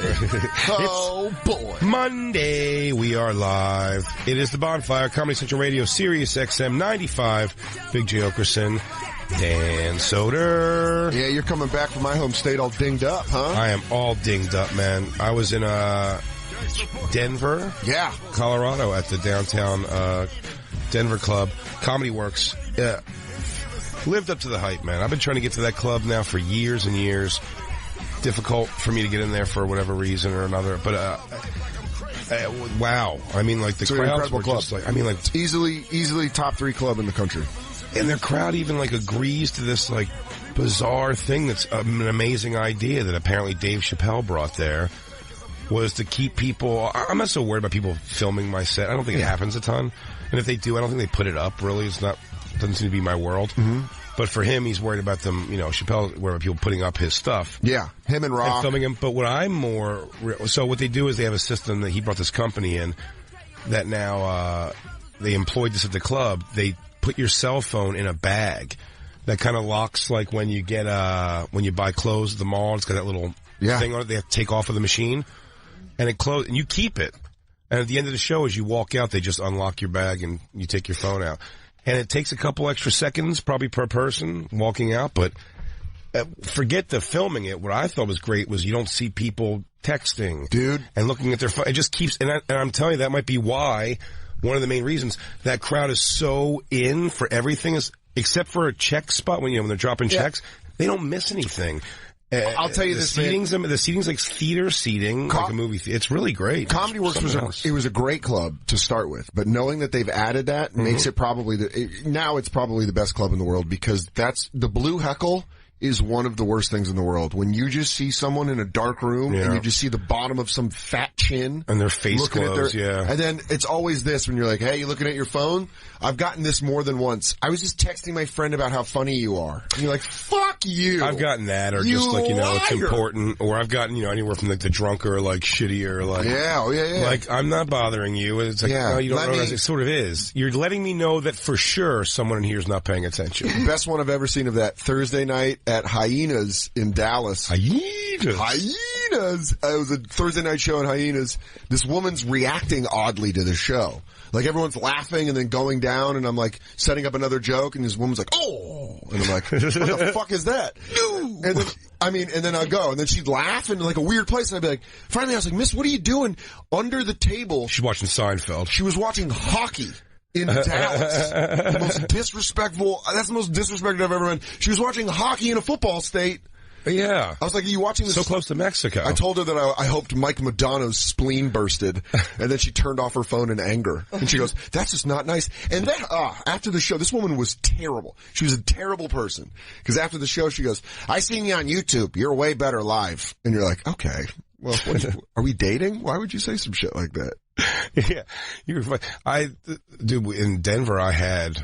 Oh, boy. Monday, we are live. It is the Bonfire, Comedy Central Radio, Sirius XM 95. Big J. Okerson, Dan Soder. Yeah, you're coming back from my home state all dinged up, huh? I am all dinged up, man. I was in Denver, Colorado, at the downtown Denver club, Comedy Works. Lived up to the hype, man. I've been trying to get to that club now for years and years. Difficult for me to get in there for whatever reason or another, but wow. I mean, like, the crowds were just like, I mean, like, easily top 3 club in the country. And their crowd even, like, agrees to this, like, bizarre thing that's an amazing idea that apparently Dave Chappelle brought there, was to keep people... I'm not so worried about people filming my set. I don't think it happens a ton. And if they do, I don't think they put it up, really. Doesn't seem to be my world. Mm-hmm. But for him, he's worried about them, Chappelle, worried about people putting up his stuff. Yeah, him and Rock. And filming him. But what I'm more... So what they do is they have a system that he brought this company in that now they employed this at the club. They put your cell phone in a bag that kind of locks, like when you get when you buy clothes at the mall. It's got that little thing on it they have to take off of the machine. And it closes, and you keep it. And at the end of the show, as you walk out, they just unlock your bag and you take your phone out. And it takes a couple extra seconds, probably per person, walking out. But forget the filming it. What I thought was great was you don't see people texting. Dude. And looking at their phone. It just keeps... And I'm telling you, that might be why, one of the main reasons, that crowd is so in for everything, is except for a check spot, when they're dropping checks, they don't miss anything. I'll tell you this, man. The seating's like theater seating, like a movie theater. It's really great. Comedy Works was a great club to start with, but knowing that they've added that makes it probably now it's probably the best club in the world, because that's the Blue Heckle is one of the worst things in the world. When you just see someone in a dark room and you just see the bottom of some fat chin and their face closed, and then it's always this when you're like, hey, you looking at your phone? I've gotten this more than once. I was just texting my friend about how funny you are. And you're like, fuck you. I've gotten that, or just like, it's important, or I've gotten, anywhere from like the drunker, like shittier, like, like, I'm not bothering you. It's like, no, you don't know. It sort of is. You're letting me know that for sure someone in here is not paying attention. Best one I've ever seen of that, Thursday night at Hyenas in Dallas. Hyenas. It was a Thursday night show at Hyenas. This woman's reacting oddly to the show. Like, everyone's laughing and then going down, and I'm like setting up another joke, and this woman's like, oh! And I'm like, what the fuck is that? And then, and then I go, and then she'd laugh in like a weird place, and I'd be like, finally I was like, miss, what are you doing? Under the table. She's watching Seinfeld. She was watching hockey. In Dallas. That's the most disrespectful I've ever been. She was watching hockey in a football state. Yeah. I was like, are you watching this? So close to Mexico. I told her that I hoped Mike Madonna's spleen bursted, and then she turned off her phone in anger. And she goes, that's just not nice. And then, after the show, this woman was terrible. She was a terrible person. Because after the show, she goes, I seen you on YouTube. You're way better live. And you're like, okay. Well, are we dating? Why would you say some shit like that? Yeah. Dude, in Denver, I had...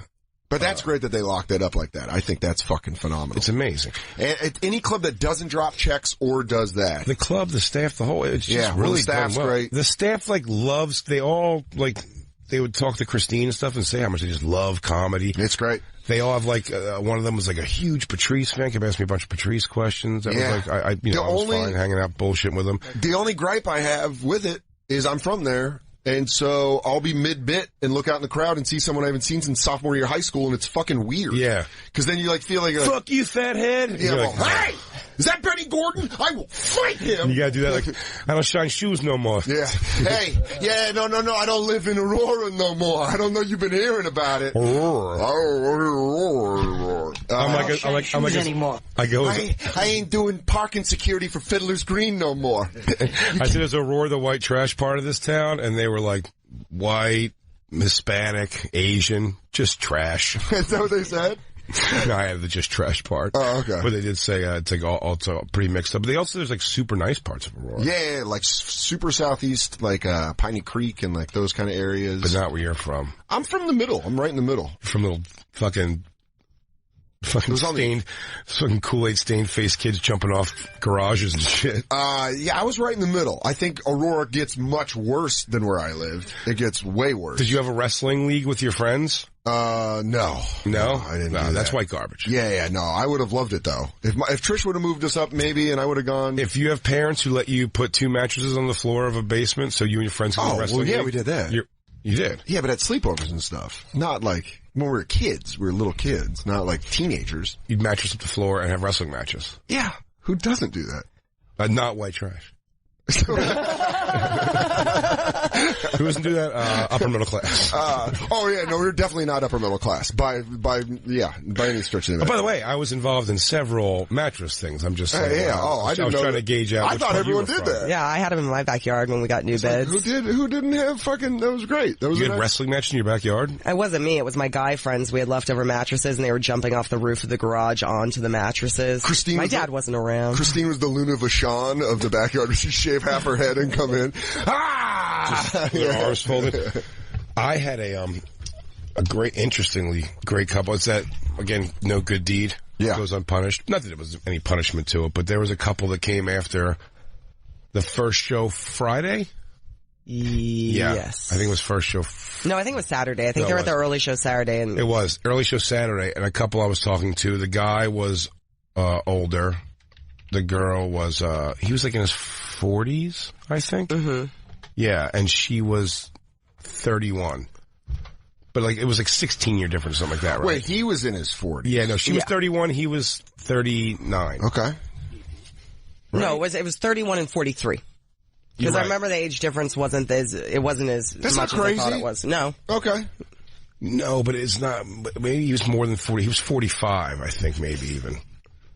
But that's great that they locked it up like that. I think that's fucking phenomenal. It's amazing. Any club that doesn't drop checks or does that. The club, the staff, it's just really the staff's great. The staff, loves, they all, they would talk to Christine and stuff and say how much they just love comedy. It's great. They all have, one of them was a huge Patrice fan. Kept asking me a bunch of Patrice questions. That was I was fine hanging out bullshitting with them. The only gripe I have with it is I'm from there. And so I'll be mid-bit and look out in the crowd and see someone I haven't seen since sophomore year of high school, and it's fucking weird. Yeah. Because then you feel like... Fuck you, fathead! Yeah, hey! Is that Benny Gordon? I will fight him! You gotta do that I don't shine shoes no more. Yeah. Hey, no, I don't live in Aurora no more. I don't know you've been hearing about it. Aurora. I'm like anymore. I ain't doing parking security for Fiddler's Green no more. I said there's Aurora, the white trash part of this town, and they were like, white, Hispanic, Asian, just trash. Is that what they said? No, I had the just trash part. Oh, okay. But they did say it's also pretty mixed up. But they also, there's super nice parts of Aurora. Yeah, super southeast, Piney Creek and those kind of areas. But not where you're from. I'm from the middle. I'm right in the middle. From little fucking Fucking fucking Kool-Aid stained face kids jumping off garages and shit. Yeah, I was right in the middle. I think Aurora gets much worse than where I lived. It gets way worse. Did you have a wrestling league with your friends? No. No? I didn't do that's that. white garbage. Yeah, no. I would have loved it, though. If Trish would have moved us up, maybe, and I would have gone... If you have parents who let you put 2 mattresses on the floor of a basement so you and your friends can go wrestling league, we did that. You did? Yeah, but at sleepovers and stuff. Not like when we were kids. We were little kids, not like teenagers. You'd mattress up the floor and have wrestling matches. Yeah. Who doesn't do that? Not white trash. Who doesn't do that? Upper middle class. We were definitely not upper middle class by any stretch of the By the way, I was involved in several mattress things. I'm just saying. I didn't know. I was trying to gauge out. I thought everyone did that. Yeah, I had them in my backyard when we got new beds. Who didn't have fucking? That was great. That was. You had wrestling matches in your backyard? It wasn't me. It was my guy friends. We had leftover mattresses, and they were jumping off the roof of the garage onto the mattresses. My dad wasn't around. Christine was the Luna Vachon of the backyard. She'd shave half her head and come in. Just their arms folded. I had a interestingly great couple. It's that, again, no good deed goes unpunished. Not that it was any punishment to it, but there was a couple that came after the first show Friday. Yes. I think it was first show. No, I think it was Saturday. I think they were at the early show Saturday. It was early show Saturday, and a couple I was talking to, the guy was older. The girl was, he was like in his 40s, I think. Mm-hmm. Yeah, and she was 31. But it was 16-year difference, something like that, right? Wait, he was in his 40s. Yeah, no, she was 31, he was 39. Okay. Right. No, it was 31 and 43. Because I remember the age difference wasn't as much as I thought it was. No. Okay. No, but it's not, maybe he was more than 40. He was 45, I think, maybe even.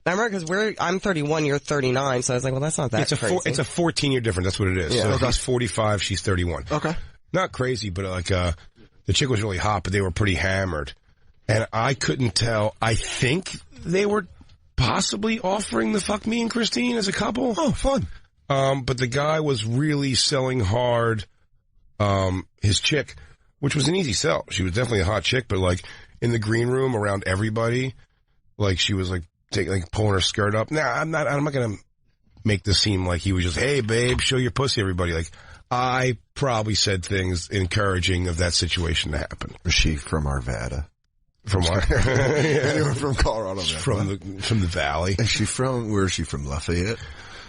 I remember because I'm 31, you're 39, so I was like, well, that's not that crazy. It's a 14-year difference, that's what it is. Yeah, so he's 45, she's 31. Okay. Not crazy, but the chick was really hot, but they were pretty hammered. And I couldn't tell. I think they were possibly offering to fuck me and Christine as a couple. Oh, fun. But the guy was really selling hard, his chick, which was an easy sell. She was definitely a hot chick, but in the green room around everybody, she was pulling her skirt up. Nah, I'm not gonna make this seem like he was just, hey babe, show your pussy everybody. I probably said things encouraging of that situation to happen. Was she from Arvada? From what? Anyone from Colorado? From the valley. Where is she from? Lafayette?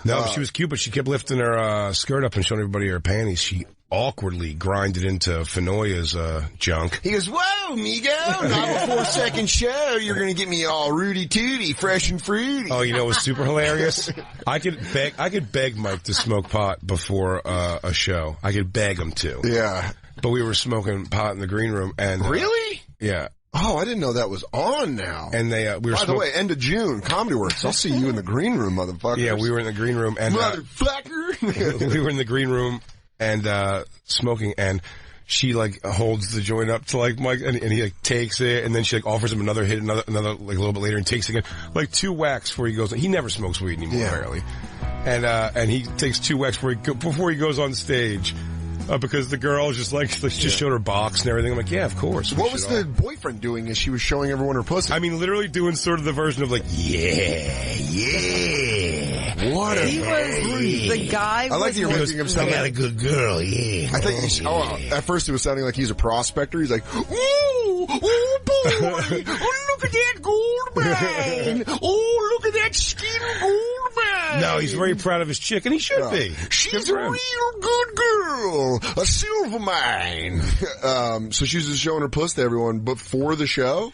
No, she was cute, but she kept lifting her skirt up and showing everybody her panties. She awkwardly grinded into Fenoya's junk. He goes, whoa, Migo, not before second show, you're going to get me all rooty-tooty, fresh and fruity. Oh, you know what's super hilarious? I could beg Mike to smoke pot before a show. I could beg him to. Yeah. But we were smoking pot in the green room, and really? Yeah. Oh, I didn't know that was on now. And we were. By the way, end of June, Comedy Works. I'll see you in the green room, motherfucker. Yeah, we were in the green room, and motherfucker. We were in the green room and smoking, and she holds the joint up to Mike, and he takes it, and then she offers him another hit, another a little bit later, and takes it again, 2 whacks before he goes. He never smokes weed anymore, apparently, and he takes 2 whacks before he goes on stage. Because the girl just just showed her box and everything. I'm like, yeah, of course. What was the boyfriend doing as she was showing everyone her pussy? I mean, literally doing sort of the version of yeah. What a the guy. I like that you're making him sound like a good girl, yeah. I think at first it was sounding like he's a prospector. He's like, ooh, oh boy, oh look at that gold mine. Oh, look at that skin gold mine. No, he's very proud of his chick, and he should be. She's a real good girl. A silver mine. So she was just showing her puss to everyone before the show?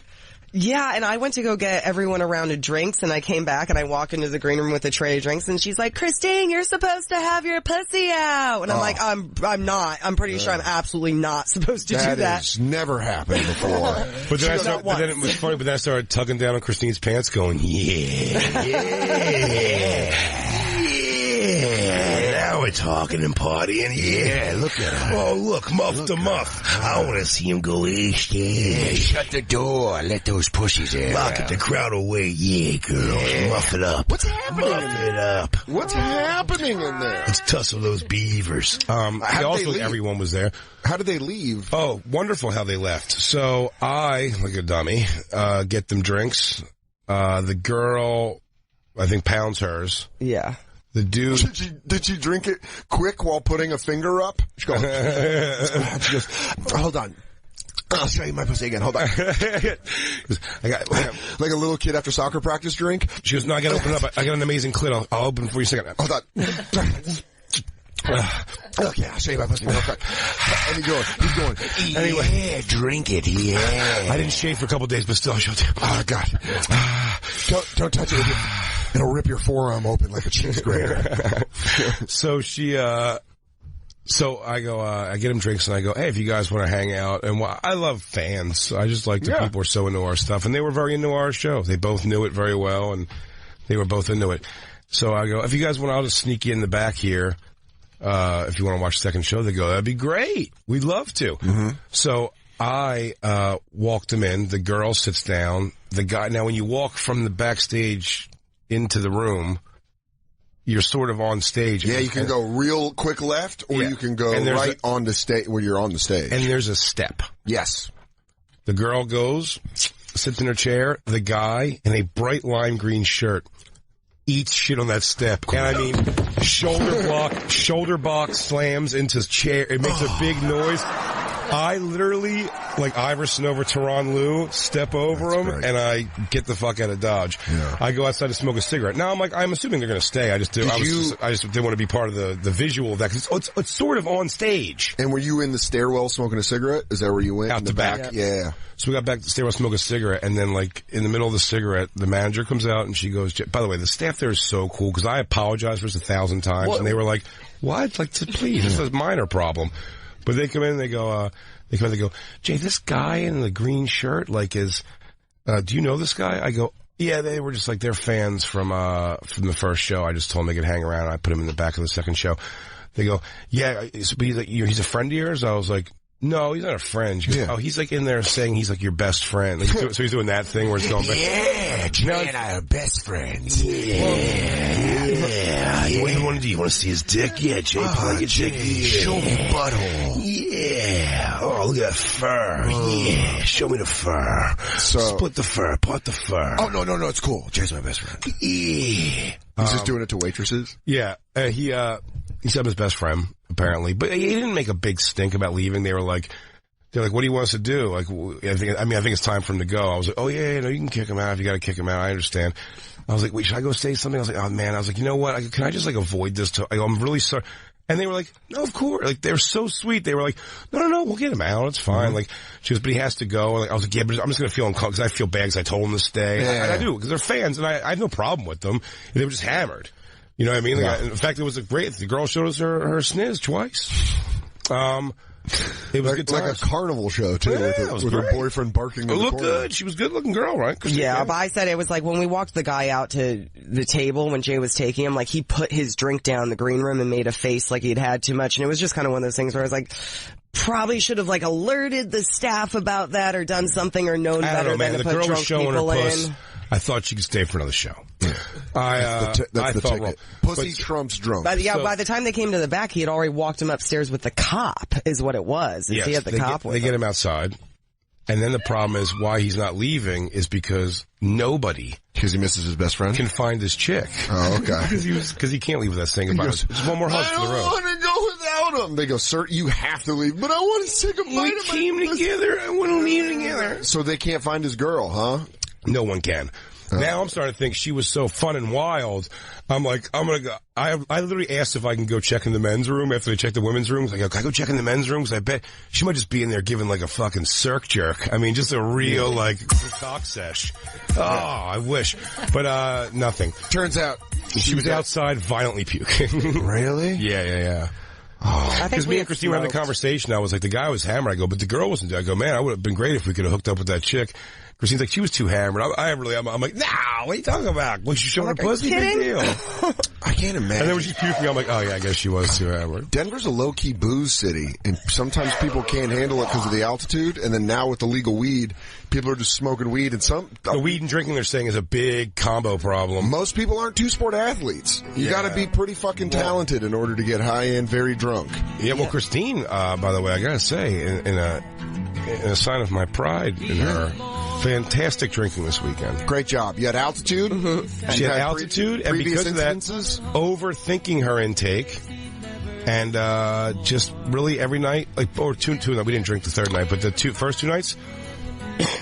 Yeah, and I went to go get everyone a round of drinks, and I came back, and I walked into the green room with a tray of drinks, and she's like, Christine, you're supposed to have your pussy out. And I'm like, I'm not. I'm pretty sure I'm absolutely not supposed to do that. That has never happened before. But then it was funny, but then I started tugging down on Christine's pants going, now we're talking and partying. Yeah, look at her. Oh, look, Muff to Muff. I want to see him go ish. Yeah, shut the door. Let those pussies in. Lock the crowd away. Yeah, girls. Muff it up. What's happening? Muff it up. What's happening in there? Let's tussle those beavers. Everyone was there. How did they leave? Oh, wonderful how they left. So I, like a dummy, get them drinks. The girl, I think, pounds hers. Yeah. The dude. Did she drink it quick while putting a finger up? She goes, hold on. I'll show you my pussy again. Hold on. I got like a little kid after soccer practice drink. She goes, no, I got to open it up. I got an amazing clit. I'll open it for you a second. Hold on. Okay, I'll show you my pussy. Okay. And he's going. Anyway, yeah, drink it. Yeah. I didn't shave for a couple of days, but still, I'll show it to you. Oh God. Don't touch it. It'll rip your forearm open like a cheese grater. So I go, I get him drinks and I go, hey, if you guys want to hang out, and I love fans. I just like the people are so into our stuff, and they were very into our show. They both knew it very well, and they were both into it. So I go, if you guys want, I'll just sneak you in the back here. If you want to watch the second show, they go, that'd be great. We'd love to. Mm-hmm. So I walked him in. The girl sits down. The guy, now when you walk from the backstage into the room, you're sort of on stage. Yeah, you can go real quick left, or you can go right on the stage where you're on the stage. And there's a step. Yes. The girl goes, sits in her chair. The guy in a bright lime green shirt eats shit on that step. And I mean, shoulder block slams into his chair. It makes a big noise. I literally, like Iverson over Tyronn Lue, step over him, and I get the fuck out of Dodge. Yeah. I go outside to smoke a cigarette. Now I'm assuming they're going to stay. I just didn't want to be part of the visual of that, because it's sort of on stage. And were you in the stairwell smoking a cigarette? Is that where you went? Out the back. Yeah. So we got back to the stairwell, smoke a cigarette, and then like in the middle of the cigarette, the manager comes out and she goes, by the way, the staff there is so cool, because I apologized for this 1,000 times, and they were like, what? Like, please, this is a minor problem. But they come in and they go, Jay, this guy in the green shirt, like, do you know this guy? I go, yeah, they were just like, they're fans from the first show. I just told them they could hang around. I put him in the back of the second show. They go, yeah, but he's like, he's a friend of yours? I was like, no, he's not a friend. She goes, oh, he's like in there saying he's like your best friend. Like, so he's doing that thing where it's going back. Yeah, Jay and I are best friends. Yeah. What do you want to do? You want to see his dick? Yeah, Jay, play your dick. Show me butthole. Yeah. Oh, look at that fur. Yeah. Show me the fur. Split the fur. Part the fur. Oh, no. It's cool. Jay's my best friend. Yeah. He's just doing it to waitresses? Yeah. He said his best friend, apparently. But he didn't make a big stink about leaving. They're like, what do you want us to do? Like, I think it's time for him to go. I was like, oh yeah, no, you can kick him out if you got to kick him out. I understand. I was like, wait, should I go say something? I was like, oh man. I was like, you know what? Can I just like avoid this? I'm really sorry. And they were like, no, of course. Like, they're so sweet. They were like, no, we'll get him out. It's fine. Mm-hmm. Like, she goes, but he has to go. And I was like, yeah, but I'm just going to feel uncomfortable because I feel bad because I told him to stay. Yeah. And I do, because they're fans, and I have no problem with them. They were just hammered. You know what I mean? Like, in fact, it was the girl showed us her sniz twice. It was like a carnival show too, with her boyfriend barking. It looked good. She was a good-looking girl, right? Yeah, but I said it was like when we walked the guy out to the table when Jay was taking him, like he put his drink down in the green room and made a face like he'd had too much, and it was just kind of one of those things where I was like, probably should have like alerted the staff about that or done something or known better than to put drunk people in. I thought she could stay for another show. That's the ticket. Pussy trumps drunk. By the time they came to the back, he had already walked him upstairs with the cop, is what it was. Yes, he had the cop with him. They get him outside. And then the problem is why he's not leaving is because nobody. Because he misses his best friend? Can find his chick. Oh, okay. Because he can't leave with that thing about it. Just one more hug for the road. I don't want to go without him. They go, sir, you have to leave. But I want to say goodbye to We came together. I want to leave together. So they can't find his girl, huh? No one can. Now I'm starting to think she was so fun and wild. I'm like, I'm going to go. I literally asked if I can go check in the men's room after they check the women's rooms. I go, can I go check in the men's rooms? I bet she might just be in there giving like a fucking circ jerk. I mean, just a real like cock sesh. Oh, I wish. But, nothing. Turns out she was outside violently puking. Really? Yeah. Because me and Christine were having a conversation. I was like, the guy was hammered. I go, but the girl wasn't there. I go, man, I would have been great if we could have hooked up with that chick. Christine's like, she was too hammered. I'm like, nah, what are you talking about? Was she showing her pussy? Big deal. I can't imagine. And then when she's puking, I'm like, oh yeah, I guess she was too hammered. Denver's a low-key booze city, and sometimes people can't handle it because of the altitude, and then now with the legal weed, people are just smoking weed, and the weed and drinking, they're saying, is a big combo problem. Most people aren't two-sport athletes. You gotta be pretty fucking talented in order to get high and very drunk. Yeah, well, Christine, by the way, I gotta say, in a sign of my pride in her, fantastic drinking this weekend. Great job. You had altitude. Mm-hmm. She had altitude, and because of that, overthinking her intake. And just really every night, or two nights, we didn't drink the third night, but the first two nights,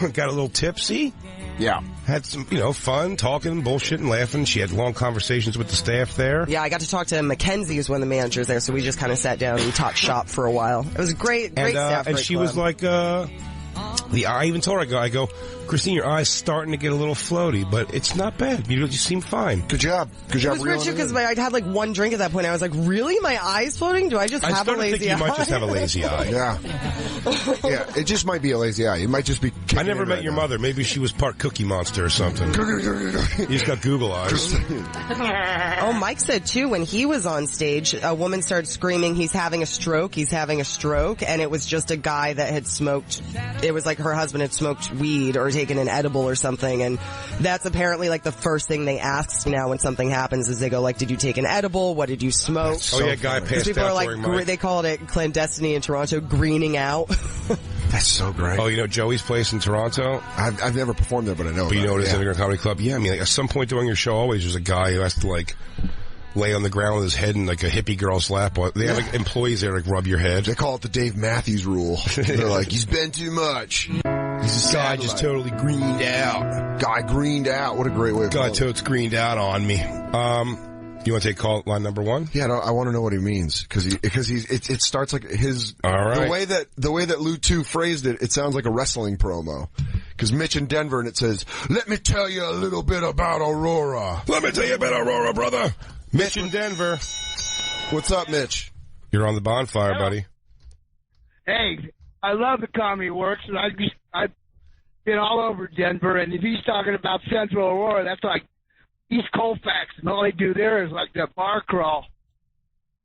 got a little tipsy. Yeah. Had some, fun, talking, bullshitting, laughing. She had long conversations with the staff there. Yeah, I got to talk to Mackenzie, who's one of the managers there, so we just kind of sat down and talked shop for a while. It was great staff. And she was like, I even told her, I go, Christine, your eye's starting to get a little floaty, but it's not bad. You seem fine. Good job. Good job. It was weird too because I had one drink at that point. I was like, really? My eye's floating? Do I just have a lazy eye? You might just have a lazy eye. Yeah. Yeah, it just might be a lazy eye. It might just be. I never met your mother. Maybe she was part Cookie Monster or something. You just got Google eyes. Oh, Mike said too, when he was on stage, a woman started screaming, he's having a stroke, and it was just a guy that had smoked, it was like her husband had smoked weed or taken an edible or something, and that's apparently the first thing they ask now when something happens is they go did you take an edible? What did you smoke? Guy passed people out are they called it clandestiny in Toronto, greening out. That's so great. Oh, Joey's place in Toronto? I've never performed there, but I know. But you know it is Underground Comedy Club? Yeah, at some point during your show, always there's a guy who has to lay on the ground with his head in a hippie girl's lap. They have employees there rub your head. They call it the Dave Matthews rule. They're like, he's been too much. He's a guy just totally greened out. Guy greened out. What a great way of Guy totes greened out on me. You want to take call line number one? Yeah, I want to know what he means because it starts like his. All right. The way that Lou 2 phrased it, it sounds like a wrestling promo. Because Mitch in Denver and it says, "Let me tell you a little bit about Aurora." Let me tell you about Aurora, brother. Mitch in Denver. What's up, Mitch? You're on the bonfire, buddy. Hey, I love the Comedy Works, and I've been all over Denver, and if he's talking about Central Aurora, that's like East Colfax, and all they do there is the bar crawl.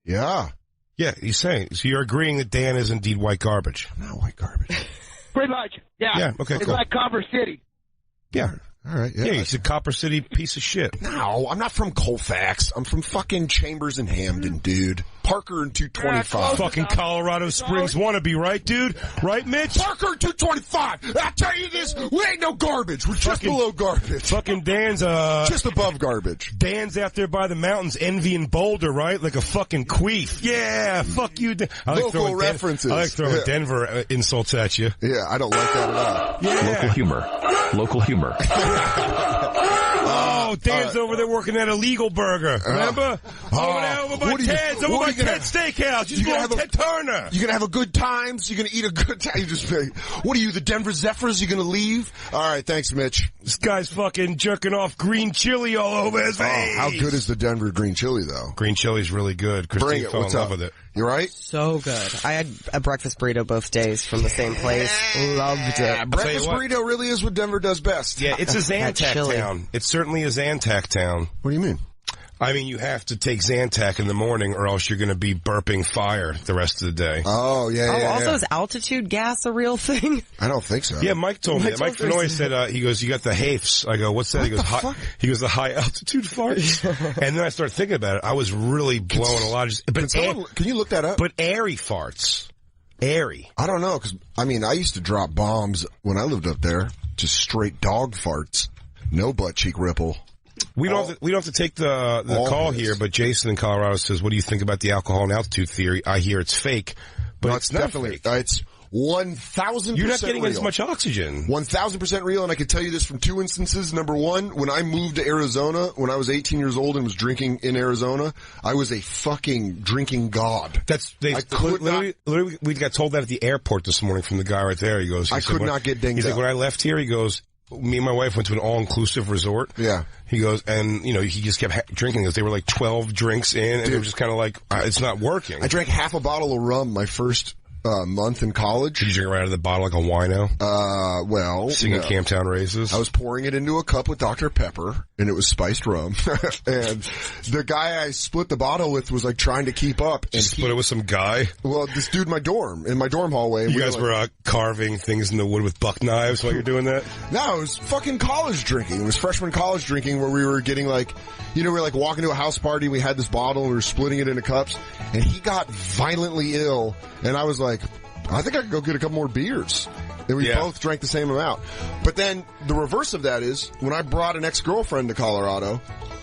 Yeah. Yeah, he's saying. So you're agreeing that Dan is indeed white garbage. I'm not white garbage. Pretty much, yeah. Yeah, okay, it's cool. like Copper City. Yeah. All right, yeah. Yeah, he's a Copper City piece of shit. No, I'm not from Colfax. I'm from fucking Chambers and Hamden, dude. Parker and 225. Fucking Colorado Springs wannabe, right, dude? Right, Mitch? Parker and 225. I tell you this, we ain't no garbage. We're just below garbage. Fucking Dan's, just above garbage. Dan's out there by the mountains, envying Boulder, right? Like a fucking queef. Yeah, fuck you. I like Local references. I like throwing Denver insults at you. Yeah, I don't like that at all. Yeah. Local humor. Oh, Dan's over there working at a legal burger. Remember? Over by Ted's. Over by Ted's Steakhouse. You going to Ted Turner. You're going to have a good time? So you're going to eat a good time? You just what are you, the Denver Zephyrs? You going to leave? All right, thanks, Mitch. This guy's fucking jerking off green chili all over his face. How good is the Denver green chili, though? Green chili's really good. Christine fell in love with it. You right? So good. I had a breakfast burrito both days from the same place. Loved it. Breakfast burrito really is what Denver does best. Yeah, it's a Zantac town. It certainly is Zantac town. What do you mean? I mean, you have to take Zantac in the morning or else you're going to be burping fire the rest of the day. Oh, yeah. Also, is altitude gas a real thing? I don't think so. Yeah, Mike told me that. Mike Fenoy said, he goes, you got the HAFs. I go, what's that? He goes, the high altitude farts. And then I started thinking about it. I was really blowing a lot of... Can you look that up? But airy farts. Airy. I don't know, because, I used to drop bombs when I lived up there. Just straight dog farts. No butt cheek ripple. We don't have to take the call here, but Jason in Colorado says, what do you think about the alcohol and altitude theory? I hear it's fake, but no, it's not definitely fake. It's 1,000% You're not getting real. as much oxygen. 1,000% real, and I can tell you this from two instances. Number one, when I moved to Arizona, when I was 18 years old and was drinking in Arizona, I was a fucking drinking god. Literally, we got told that at the airport this morning from the guy right there. He goes, I could not get dinged He's up. like, when I left here, he goes, me and my wife went to an all-inclusive resort. Yeah. He goes, and, he just kept drinking because they were like 12 drinks in, and it was just kind of like, it's not working. I drank half a bottle of rum my first month in college. Did you drink it right out of the bottle like a wino? Well. Singing Camptown Races? I was pouring it into a cup with Dr. Pepper, and it was spiced rum. And the guy I split the bottle with was like trying to keep up. And split it with some guy? Well, this dude in my dorm hallway. You guys were carving things in the wood with buck knives while you're doing that? No, it was fucking college drinking. It was freshman college drinking where we were getting we were like walking to a house party, we had this bottle, and we were splitting it into cups, and he got violently ill, and I was like, I think I could go get a couple more beers. And we both drank the same amount. But then the reverse of that is when I brought an ex-girlfriend to Colorado,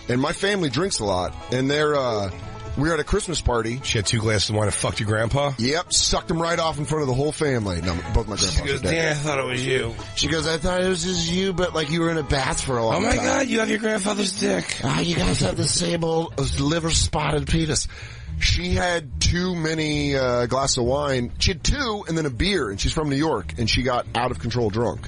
and my family drinks a lot, and we were at a Christmas party. She had 2 glasses of wine and fucked your grandpa? Yep, sucked them right off in front of the whole family. No, both my grandpas. She goes, Dad, I thought it was you. She goes, I thought it was just you, but like you were in a bath for a long time. Oh my God, you have your grandfather's dick. You guys have the same old liver-spotted penis. She had too many glasses of wine. She had 2 and then a beer, and she's from New York, and she got out of control drunk.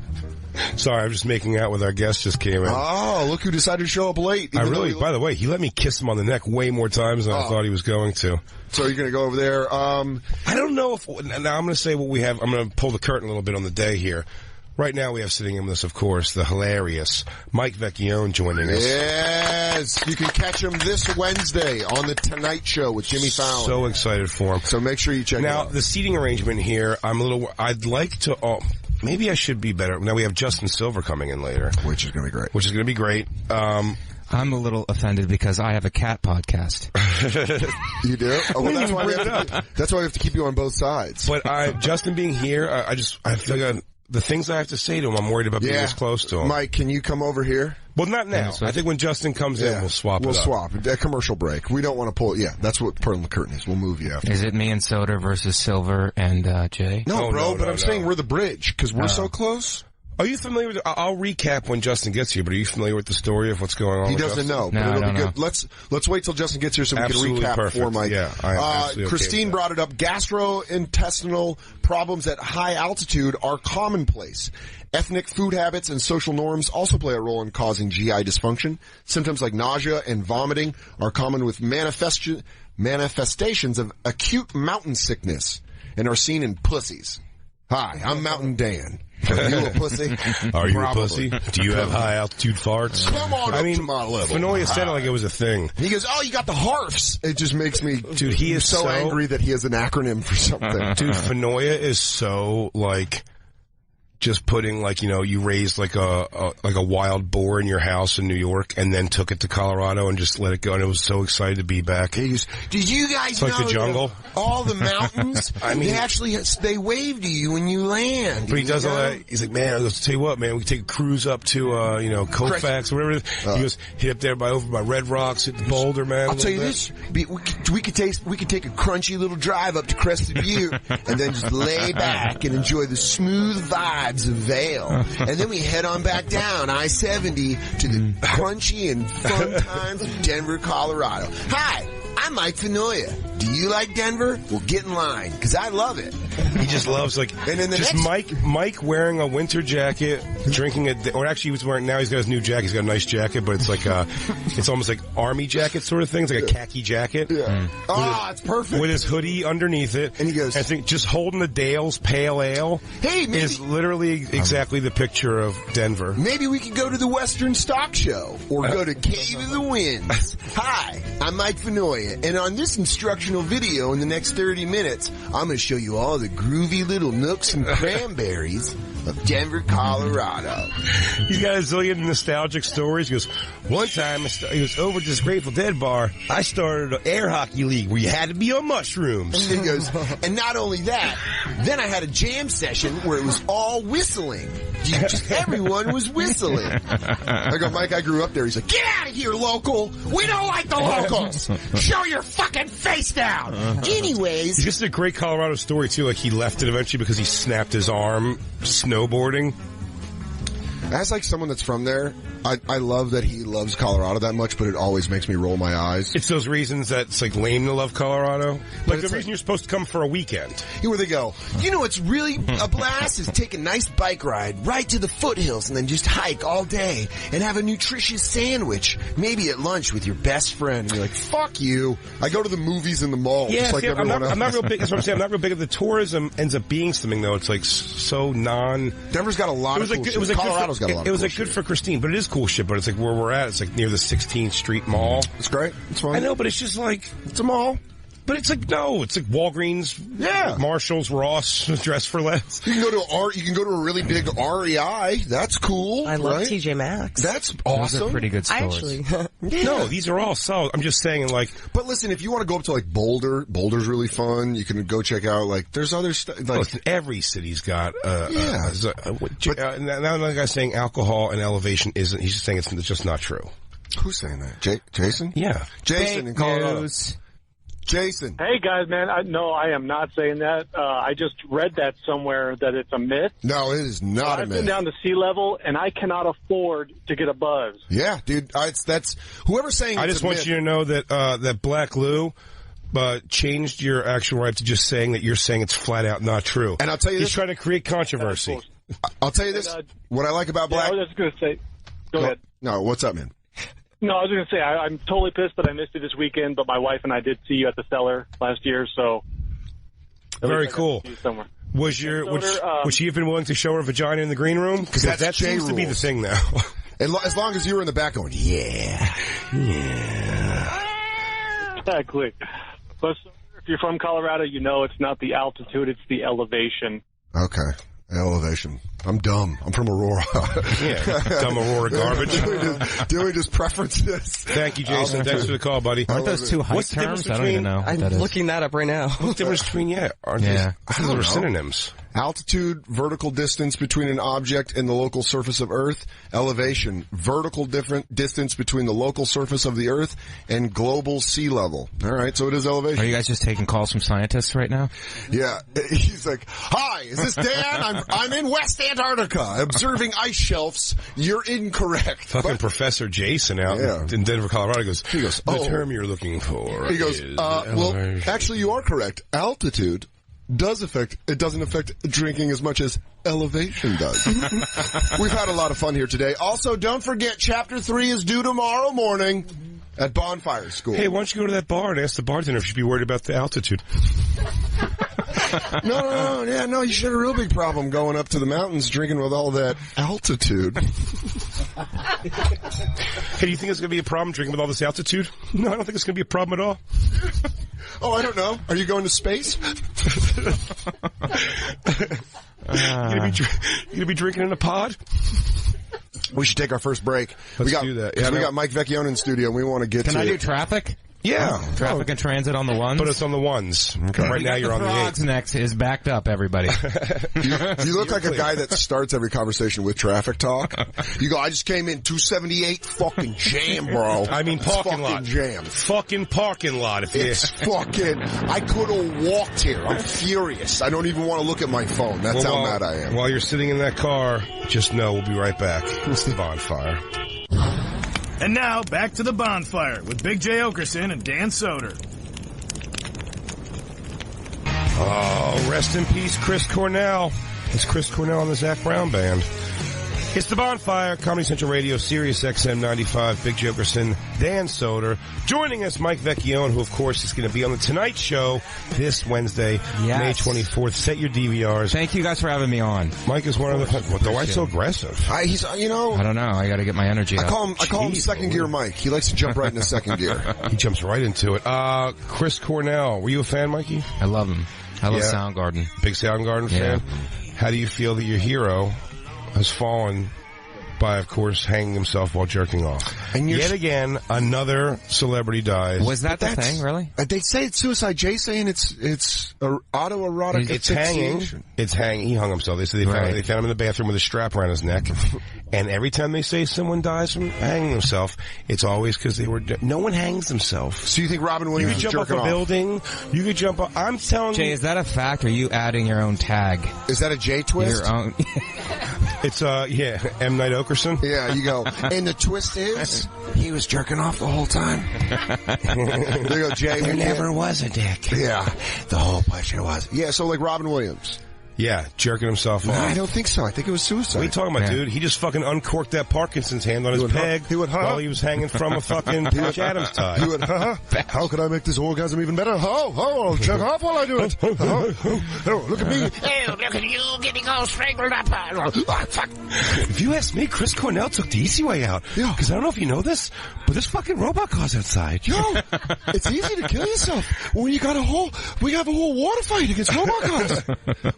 Sorry, I'm just making out with our guest just came in. Oh, look who decided to show up late. By the way, he let me kiss him on the neck way more times than I thought he was going to. So you're going to go over there. I don't know if, now I'm going to say what we have. I'm going to pull the curtain a little bit on the day here. Right now we have sitting in with us, of course, the hilarious Mike Vecchione joining us. Yes, you can catch him this Wednesday on the Tonight Show with Jimmy Fallon. So excited for him. So make sure you check it out. Now, the seating arrangement here, I'd like to, maybe I should be better. Now we have Justin Silver coming in later. Which is going to be great. I'm a little offended because I have a cat podcast. You do? Oh, well, that's why we have to keep you on both sides. But Justin being here, I feel like the things I have to say to him, I'm worried about being this close to him. Mike, can you come over here? Well, not now. I think when Justin comes in, we'll swap it up. We'll swap. A commercial break. We don't want to pull it. Yeah, that's what pulling the curtain is. We'll move you after. Is it me and Soda versus Silver and Jay? No, but I'm saying we're the bridge because we're so close. Are you familiar with I'll recap when Justin gets here, but are you familiar with the story of what's going on? He doesn't know, but it'll be good. Let's wait till Justin gets here so we can recap for Mike. Yeah, Christine brought it up. Gastrointestinal problems at high altitude are commonplace. Ethnic food habits and social norms also play a role in causing GI dysfunction. Symptoms like nausea and vomiting are common with manifestations of acute mountain sickness and are seen in pussies. Hi, I'm Mountain Dan. Are you a pussy? Are you a pussy? Do you have high altitude farts? Come on to my level. Fenoya said it like it was a thing. He goes, oh, you got the harfs. It just makes me he is so angry that he has an acronym for something. Dude, Fenoya is so like just putting you raised like a wild boar in your house in New York and then took it to Colorado and just let it go, and it was so excited to be back. He goes, did you guys know like the jungle? All the mountains? They wave to you when you land. But he does all that. He's like, man, I'll tell you what, man, we can take a cruise up to Colfax or whatever it is. He goes, hit up there over by Red Rocks, hit the Boulder, man. I'll tell you this, we could take a crunchy little drive up to Crested Butte and then just lay back and enjoy the smooth vibes of Vail. And then we head on back down I-70 to the crunchy and fun times of Denver, Colorado. Hi, I'm Mike Fenoya. Do you like Denver? Well, get in line, because I love it. He just loves, Mike wearing a winter jacket, drinking or actually he was wearing, now he's got his new jacket, he's got a nice jacket, but it's like it's almost like army jacket sort of thing, it's like a khaki jacket. Yeah. It's perfect. With his hoodie underneath it. And he goes, I think just holding the Dale's Pale Ale is literally exactly the picture of Denver. Maybe we could go to the Western Stock Show, or go to Cave of the Winds. Hi, I'm Mike Fenoya, and on this instructional video in the next 30 minutes, I'm going to show you all the groovy little nooks and cranberries of Denver, Colorado. He's got a zillion nostalgic stories. He goes, one time, he was over at this Grateful Dead bar. I started an air hockey league where you had to be on mushrooms. And he goes, and not only that, then I had a jam session where it was all whistling. Just everyone was whistling. I go, Mike, I grew up there. He's like, get out of here, local. We don't like the locals. Show your fucking face down. Anyways. This is a great Colorado story, too. Like, he left it eventually because he snapped his arm snowboarding. As like someone that's from there, I love that he loves Colorado that much, but it always makes me roll my eyes. It's those reasons that it's like lame to love Colorado. Like the reason you're supposed to come for a weekend. Where they go, you know what's really a blast is take a nice bike ride right to the foothills and then just hike all day and have a nutritious sandwich, maybe at lunch with your best friend. And you're like, fuck you. I go to the movies in the mall just like everyone else. I'm not real big. That's what I'm saying. I'm not real big. If the tourism ends up being something, though, it's like so non. Denver's got a lot of cool shit. Colorado's got a lot of cool shit. It was like good for Christine, but it is cool shit. But it's like where we're at. It's like near the 16th Street Mall. It's great. It's fun. I know, but it's just like it's a mall. But it's like no, it's like Walgreens, Marshalls, Ross, Dress for Less. You can go to a really big REI. That's cool. I love TJ Maxx. That's awesome. Those are pretty good stores. I actually Yeah. No, these are all solid. I'm just saying, like... But listen, if you want to go up to, like, Boulder's really fun. You can go check out, like, there's other stuff. Like, listen, every city's got... now the guy's saying alcohol and elevation isn't... He's just saying it's just not true. Who's saying that? Jason? Yeah. Jason in Colorado. Jason. Hey, guys, man. No, I am not saying that. I just read that somewhere that it's a myth. No, it is not a myth. I've been down to sea level, and I cannot afford to get a buzz. Yeah, dude. That's whoever's saying. I just want you to know that that Black Lou changed your actual right to just saying that you're saying it's flat out not true. And I'll tell you he's this. trying to create controversy. I'll tell you this. What I like about Black. I was just going to say. Go ahead. No, what's up, man? No, I was going to say, I'm totally pissed that I missed you this weekend, but my wife and I did see you at the Cellar last year, so... Very cool. Would she have been willing to show her vagina in the green room? Because that seems to be the thing now. As long as you were in the back going, yeah. Exactly. But if you're from Colorado, you know it's not the altitude, it's the elevation. Okay. Elevation. I'm dumb. I'm from Aurora. Yeah, dumb Aurora garbage. Do we just preference this? Thank you, Jason. Thanks for the call, buddy. Aren't those two hype terms? I don't even know. I'm looking that up right now. What's the difference between, I don't know. Those are synonyms. Altitude, vertical distance between an object and the local surface of Earth. Elevation, vertical distance between the local surface of the Earth and global sea level. All right, so it is elevation. Are you guys just taking calls from scientists right now? Yeah. He's like, hi, is this Dan? I'm in West Antarctica observing ice shelves. You're incorrect. Fucking Professor Jason out in Denver, Colorado goes, the term you're looking for is well, actually you are correct. Altitude doesn't affect drinking as much as elevation does. We've had a lot of fun here today. Also, don't forget, Chapter 3 is due tomorrow morning at Bonfire School. Hey, why don't you go to that bar and ask the bartender if she'd be worried about the altitude? No, you should have a real big problem going up to the mountains drinking with all that altitude. Hey, do you think it's going to be a problem drinking with all this altitude? No, I don't think it's going to be a problem at all. Oh, I don't know. Are you going to space? You going to be drinking in a pod? We should take our first break. Let's do that. We got Mike Vecchione in studio. We want to get Can I do traffic? Yeah. Traffic and transit on the ones? Put us on the ones. Okay. Right now you're on the 8. Next is backed up, everybody. You look like a guy that starts every conversation with traffic talk. You go, I just came in 278 fucking jam, bro. I mean parking lot. Jam. Fucking parking lot. It's fucking, I could have walked here. I'm furious. I don't even want to look at my phone. That's how mad I am. While you're sitting in that car, just know we'll be right back. It's the Bonfire. And now, back to the Bonfire with Big J. Okerson and Dan Soder. Oh, rest in peace, Chris Cornell. It's Chris Cornell and the Zach Brown Band. It's the Bonfire, Comedy Central Radio, Sirius XM 95, Big J. Okerson, Dan Soder. Joining us, Mike Vecchione, who, of course, is going to be on The Tonight Show this Wednesday, May 24th. Set your DVRs. Thank you guys for having me on. Mike is one of the... Why so aggressive? He's, I don't know. I got to get my energy up. I call him second gear Mike. He likes to jump right into second gear. He jumps right into it. Chris Cornell. Were you a fan, Mikey? I love him. I love Soundgarden. Big Soundgarden fan? How do you feel that your hero has fallen by, of course, hanging himself while jerking off? And yet again, another celebrity dies. Was that the thing, really? They say it's suicide. Jay's saying it's autoerotic. It's hanging. It's hanging. He hung himself. They said they found him in the bathroom with a strap around his neck. And every time they say someone dies from hanging himself, it's always because they were... No one hangs themselves. So you think Robin Williams You could jump off a building. You could jump off... I'm telling Jay, is that a fact, or are you adding your own tag? Is that a J twist? Your own... It's, M. Night Okerson. Yeah, you go. And the twist is, he was jerking off the whole time. There you go, Jay. There never was a dick. Yeah, the whole pleasure was. Yeah, so like Robin Williams. Yeah, jerking himself off. No, I don't think so. I think it was suicide. What are you talking about, dude? He just fucking uncorked that Parkinson's hand on his peg while he was hanging from a fucking Patch Adams tie. He went, how can I make this orgasm even better? I'll jerk off while I do it. Look at me. Oh, look at you getting all strangled up. Fuck. If you ask me, Chris Cornell took the easy way out. Yeah. Because I don't know if you know this, but there's fucking robot cars outside. Yo, it's easy to kill yourself when you got we have a whole water fight against robot cars.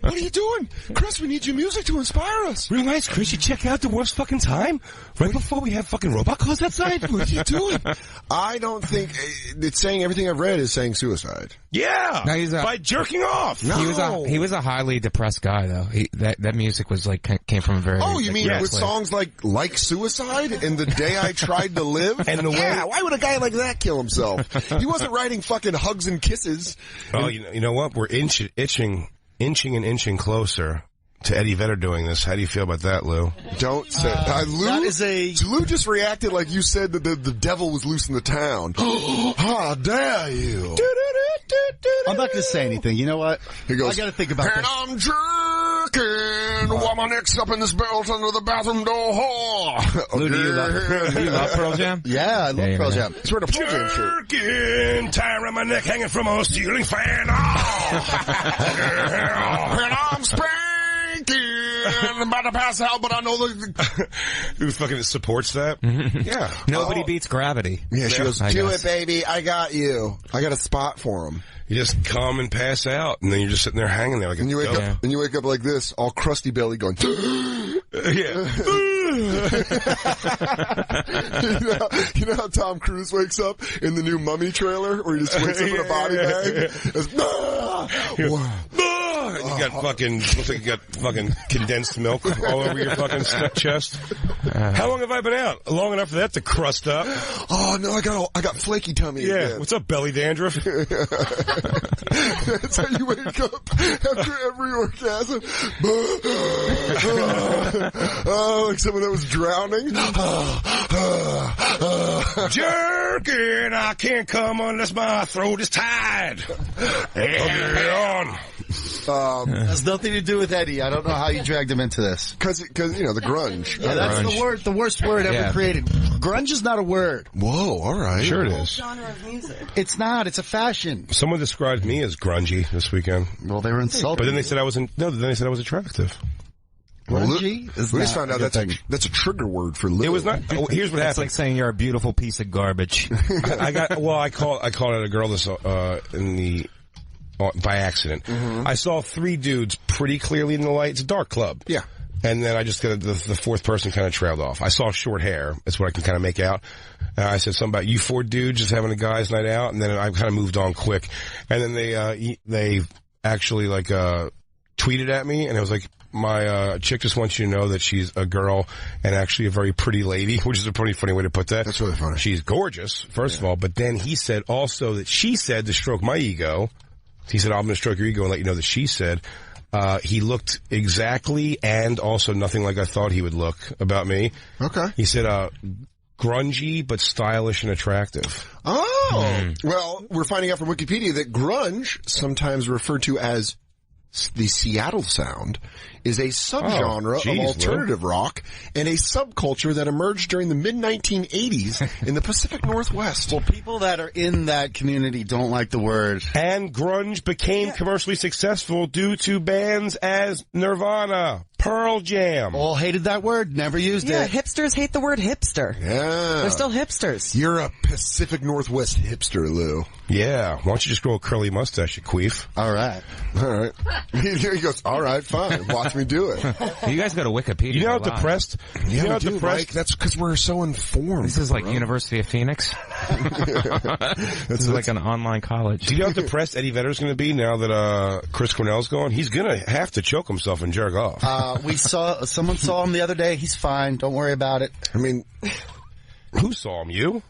What are you you doing? Chris, we need your music to inspire us. Real nice, Chris. You check out the worst fucking time right before we have fucking robot calls outside. What are you doing? I don't think it's saying everything I've read is saying suicide. Yeah, No, by jerking off. No. He was a highly depressed guy, though. That music was like came from a very. Oh, you mean with songs like Suicide and The Day I Tried to Live? And the way, why would a guy like that kill himself? He wasn't writing fucking hugs and kisses. Oh, you know what? We're inching and inching closer to Eddie Vedder doing this. How do you feel about that, Lou? Don't say Lou just reacted like you said that the devil was loose in the town. How dare you? I'm not going to say anything. You know what? He goes, I got to think about and this. I'm jerking while my neck's up in this belt under the bathroom door. Lou, do you love Pearl Jam? Yeah, I love Pearl Jam. It's wearing a Pearl Jam shirt. Jerking, tie around my neck hanging from a ceiling fan. And I'm spanking. I'm about to pass out, but I know Who fucking supports that? Yeah. Nobody beats gravity. Yeah, she goes, do it, baby. I got you. I got a spot for him. You just come and pass out, and then you're just sitting there hanging there like And you wake up like this, all crusty belly going, yeah. you know how Tom Cruise wakes up in the new Mummy trailer where he just wakes up in a body bag? You got fucking, looks like you got fucking condensed milk all over your fucking chest. How long have I been out? Long enough for that to crust up. Oh no, I got flaky tummy. Yeah. Again. What's up, belly dandruff? That's how you wake up after every orgasm. Like someone that was drowning. Jerking, I can't come unless my throat is tied. Has nothing to do with Eddie. I don't know how you dragged him into this. Because you know the grunge. Yeah, that's the worst word ever created. Grunge is not a word. Whoa, all right. Sure it is. Genre of music. It's not. It's a fashion. Someone described me as grungy this weekend. Well, they were insulting. But then they said I wasn't. No, then they said I was attractive. Grungy is we just found out that's a trigger word for Lou. It was not. Oh, here's what happened. It's like saying you're a beautiful piece of garbage. I called out a girl this by accident. Mm-hmm. I saw three dudes pretty clearly in the light. It's a dark club. Yeah. And then I just got the fourth person kind of trailed off. I saw short hair. That's what I can kind of make out. I said something about you four dudes just having a guys' night out, and then I kind of moved on quick. And then they actually tweeted at me, and it was like, my chick just wants you to know that she's a girl and actually a very pretty lady, which is a pretty funny way to put that. That's really funny. She's gorgeous, first of all, but then he said also that she said to stroke my ego. He said, I'm going to stroke your ego and let you know that she said he looked exactly and also nothing like I thought he would look about me. Okay. He said, grungy but stylish and attractive. Oh. Well, we're finding out from Wikipedia that grunge, sometimes referred to as the Seattle sound, is a subgenre of alternative rock and a subculture that emerged during the mid-1980s in the Pacific Northwest. Well, people that are in that community don't like the word. And grunge became commercially successful due to bands as Nirvana, Pearl Jam. All hated that word, never used Yeah, it. hipsters hate the word hipster. Yeah. They're still hipsters. You're a Pacific Northwest hipster, Lou. Yeah. Why don't you just grow a curly mustache, you queef? All right. All right. He goes, all right, fine. Watch me do it. You guys go to Wikipedia. You know how a lot. depressed? Yeah, you know how we do, depressed? Mike. That's because we're so informed. This is like University of Phoenix. This is like an online college. Do you know how depressed Eddie Vedder's going to be now that Chris Cornell's gone? He's going to have to choke himself and jerk off. Someone saw him the other day. He's fine. Don't worry about it. I mean, who saw him? You?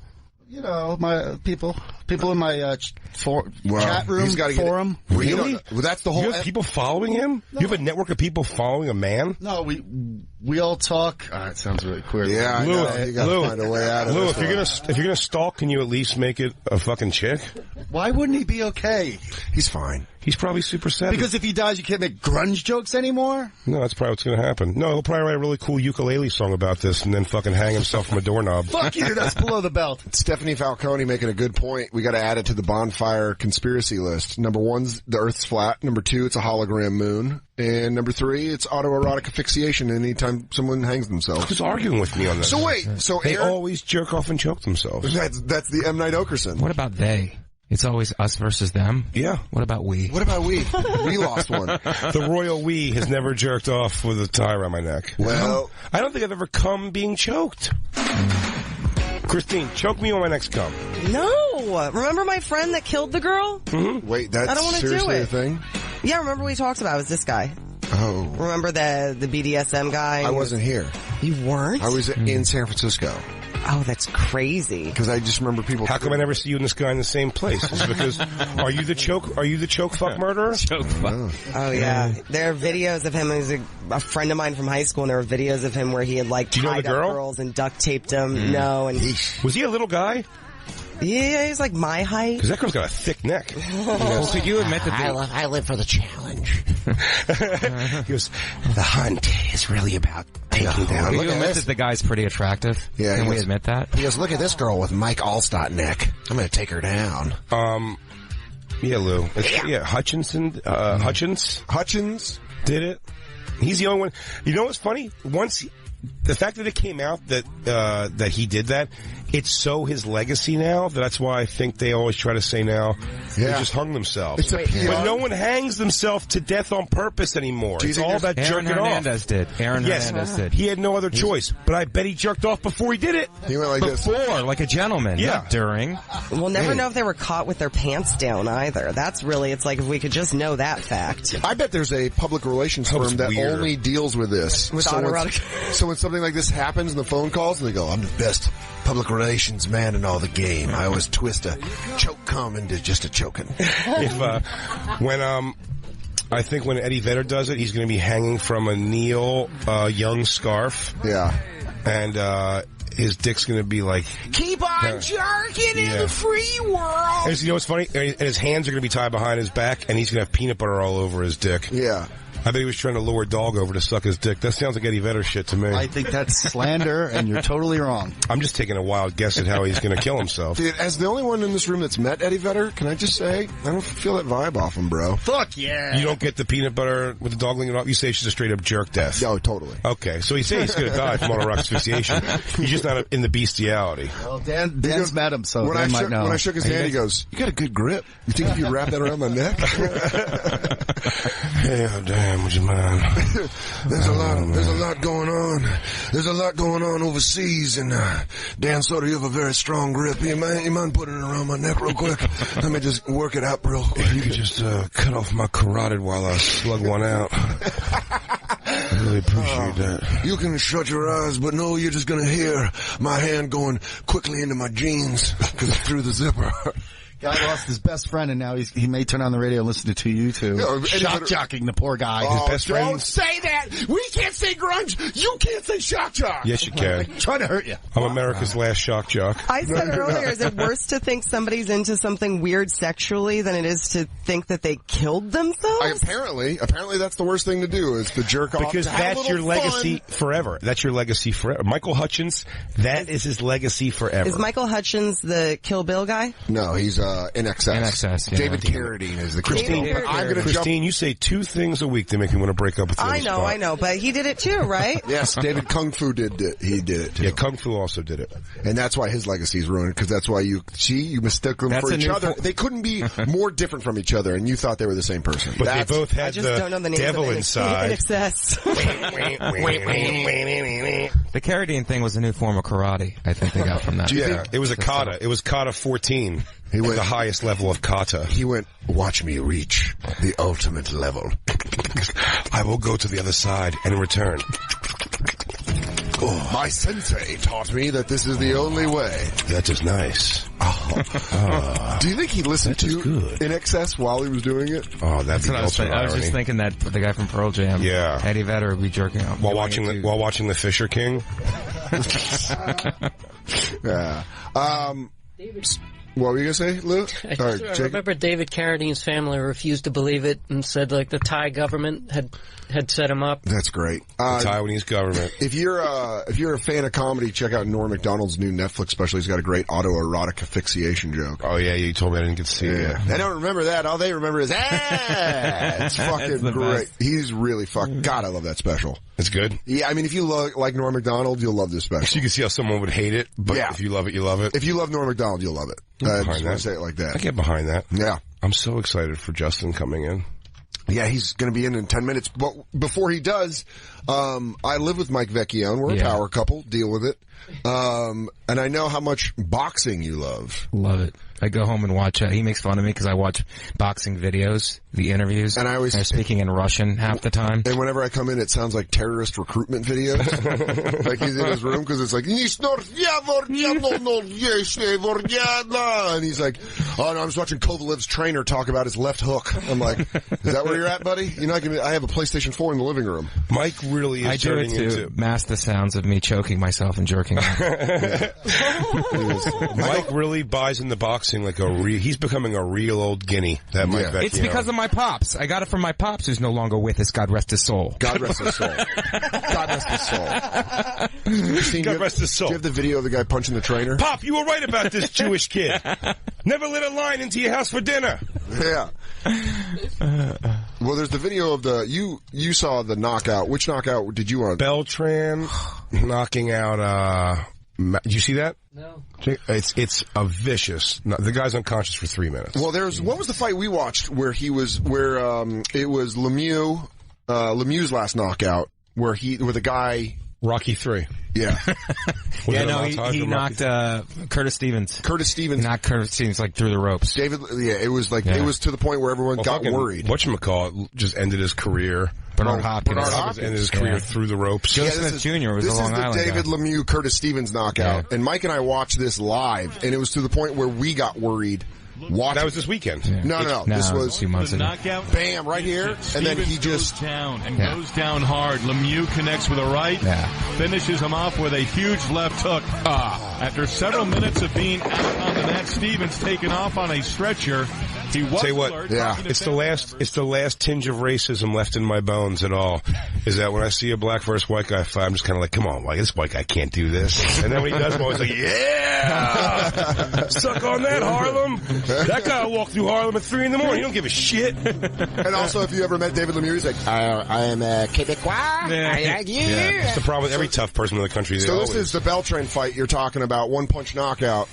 You know, my people in my chat room, he's gotta forum. Really? Well, that's the whole. You have people following him? No. You have a network of people following a man? No, we all talk. It sounds really queer. Yeah, Lou, I know. You gotta find a way out of Lou, this. if you're gonna stalk, can you at least make it a fucking chick? Why wouldn't he be okay? He's fine. He's probably super sad. Because if he dies, you can't make grunge jokes anymore? No, that's probably what's going to happen. No, he'll probably write a really cool ukulele song about this and then fucking hang himself from a doorknob. Fuck you, that's below the belt. Stephanie Falcone making a good point. We got to add it to the Bonfire conspiracy list. Number 1's the Earth's flat. Number 2, it's a hologram moon. And number 3, it's autoerotic asphyxiation anytime someone hangs themselves. Who's arguing with me on this? So wait, so they Aaron, always jerk off and choke themselves. That's the M. Night Okerson. What about they? It's always us versus them? Yeah. What about we? What about we? We lost one. The royal we has never jerked off with a tie around my neck. Well, I don't think I've ever come being choked. Christine, choke me on my next cum. No. Remember my friend that killed the girl? Mm-hmm. Wait, I don't that's wanna do seriously it. a thing? Yeah, remember we talked about it was this guy. Oh. Remember the BDSM guy? I wasn't here. You weren't? I was in San Francisco. Oh, that's crazy. Because I just remember people... How come I never see you and this guy in the same place? Is it because, are you the choke fuck murderer? Choke fuck. Oh, yeah. There are videos of him. He's a friend of mine from high school, and there were videos of him where he had, like, Do you know tied the up girl? girls and duct taped them. No, and... Was he a little guy? Yeah, he's like my height. Because that girl's got a thick neck. Well, could you admit that I live for the challenge. He goes, the hunt is really about taking down. Could Look you at admit this. that the guy's pretty attractive? Yeah, Can he we was- admit that? He goes, look at this girl with Mike Allstott neck. I'm going to take her down. Yeah, Lou. Yeah, Hutchins did it. He's the only one. You know what's funny? The fact that it came out that he did that, it's so his legacy now. That's why I think they always try to say now they just hung themselves. It's a PR. But no one hangs themselves to death on purpose anymore. Do you It's think all there's- about Aaron jerking Hernandez off. did. Aaron Yes, Hernandez did. he had no other choice. But I bet he jerked off before he did it. He went like this. Before, like a gentleman. Yeah. Not during. We'll never know if they were caught with their pants down either. That's really, it's like if we could just know that fact. I bet there's a public relations That was firm that weird. only deals with this. With so autoerotic- so when something like this happens and the phone calls and they go, I'm the best public relations man in all the game. I always twist a choke cum into just a choking. I think when Eddie Vedder does it, he's going to be hanging from a Neil Young scarf. Yeah. And his dick's going to be like... Keep on jerking in the free world. And you know what's funny? And his hands are going to be tied behind his back, and he's going to have peanut butter all over his dick. Yeah. I bet he was trying to lure a dog over to suck his dick. That sounds like Eddie Vedder shit to me. I think that's slander, and you're totally wrong. I'm just taking a wild guess at how he's going to kill himself. Dude, as the only one in this room that's met Eddie Vedder, can I just say, I don't feel that vibe off him, bro. Fuck yeah. You don't get the peanut butter with the dog licking it off? You say it's just a straight up jerk death. Oh, totally. Okay, so you say he's going to die from autoerotic asphyxiation. He's just not in the bestiality. Well, Dan's met him, so Dan might know. When I shook his hand, he goes, you got a good grip. You think if you wrap that around my neck? Hey, oh, damn, would you mind? There's a lot going on. There's a lot going on overseas, and Dan Soder, you have a very strong grip. You mind putting it around my neck real quick? Let me just work it out real quick. If you could just cut off my carotid while I slug one out. I really appreciate that. You can shut your eyes, but no, you're just gonna hear my hand going quickly into my jeans because it's through the zipper. Guy lost his best friend, and now he may turn on the radio and listen to you two. Yeah, Shock jocking the poor guy. Oh, His best friend. don't say that! We can't say grunge! You can't say shock jock! Yes, you can. Trying to hurt you. I'm America's last shock jock. I said earlier, is it worse to think somebody's into something weird sexually than it is to think that they killed themselves? Apparently that's the worst thing to do is to jerk off. Because to have a that's your little legacy fun. forever. That's your legacy forever. Michael Hutchins, that is his legacy forever. Is Michael Hutchins the Kill Bill guy? No, he's in excess. NXS, yeah. David Carradine is the Christine, Kill Bill. But I'm gonna Christine, you say 2 things a week to make me want to break up with you. on the spot. I know, but he did it too, right? Yes, David Kung Fu did it. He did it too. Yeah, Kung Fu also did it. And that's why his legacy is ruined, because that's why you mistook them That's for a each new other. fo- They couldn't be more different from each other, and you thought they were the same person. But That's- they both I had just don't know the names devil of it. inside. In excess. The Carradine thing was a new form of karate. I think they got from that. Yeah, it was a kata. It was kata 14. He went the highest level of kata. He went, watch me reach the ultimate level. I will go to the other side and return. Oh, my sensei taught me that this is the only way. That is nice. Do you think he listened That is to good. In Excess while he was doing it? Oh, that's That's what I was saying. I was just thinking that the guy from Pearl Jam, Yeah. Eddie Vedder, would be jerking off while watching the Fisher King. Yeah. What were you gonna say, Lou? I remember David Carradine's family refused to believe it and said like the Thai government had set him up. That's great. The Taiwanese government. If you're a fan of comedy, check out Norm Macdonald's new Netflix special. He's got a great autoerotic asphyxiation joke. Oh yeah, you told me I didn't get to see it. Yeah. They don't remember that. All they remember is, it's fucking the great. best. He's really fucking, God, I love that special. It's good. Yeah, I mean, if you like Norm Macdonald, you'll love this So special. you can see how someone would hate it, but Yeah. if you love it, you love it. If you love Norm Macdonald, you'll love it. I just want to say it like that. I get behind that. Yeah. I'm so excited for Justin coming in. Yeah, he's going to be in 10 minutes. But before he does, I live with Mike Vecchione. We're a power couple. Deal with it. And I know how much boxing you love. Love it. I go home and watch, he makes fun of me because I watch boxing videos, the interviews. And they're speaking in Russian half the time. And whenever I come in, it sounds like terrorist recruitment videos. Like he's in his room because it's like, and he's like, oh no, I'm just watching Kovalev's trainer talk about his left hook. I'm like, is that where you're at, buddy? You're not gonna, I have a PlayStation 4 in the living room. Mike really is I do it to mask the sounds of me choking myself and jerking off. Mike really buys in the boxing like he's becoming a real old guinea. That Mike Vecchione. It's because of my pops. I got it from my pops, who's no longer with us. God rest his soul. God rest his soul. God rest his soul. God rest his soul. Do you have the video of the guy punching the trainer? Pop, you were right about this Jewish kid. Never let a line into your house for dinner. Yeah. Well, there's the video of you saw the knockout. Which knockout did you want? Beltran knocking out, did you see that? No. It's a vicious. No, the guy's unconscious for 3 minutes. Well, what was the fight we watched where it was Lemieux's last knockout where the guy Rocky 3. Yeah. He knocked Curtis Stevens. Curtis Stevens knocked Curtis Stevens like through the ropes. It was it was to the point where everyone got worried. Whatchamacallit just ended his career. Bernard Hopkins ended his career through the ropes. Joe Smith Jr. was a Long Island This is the David Lemieux Curtis Stevens knockout, and Mike and I watched this live, and it was to the point where we got worried. That was this weekend. Yeah. No. This was 2 months ago. Bam, right here, and then he just goes down and goes down hard. Lemieux connects with a right, finishes him off with a huge left hook. After several minutes of being out on the mat, Stevens taken off on a stretcher. He was Say what? It's the last tinge of racism left in my bones at all. Is that when I see a black versus white guy fight, I'm just kind of like, come on, this white guy can't do this. And then when he does, I'm always like, yeah, suck on that, Harlem. That guy walked through Harlem at 3 a.m. He don't give a shit. And also, if you ever met David Lemieux, he's like, I am a Quebecois. I like you. Yeah. It's the problem with every tough person in the country. So this is the Beltran fight you're talking about, one punch knockout.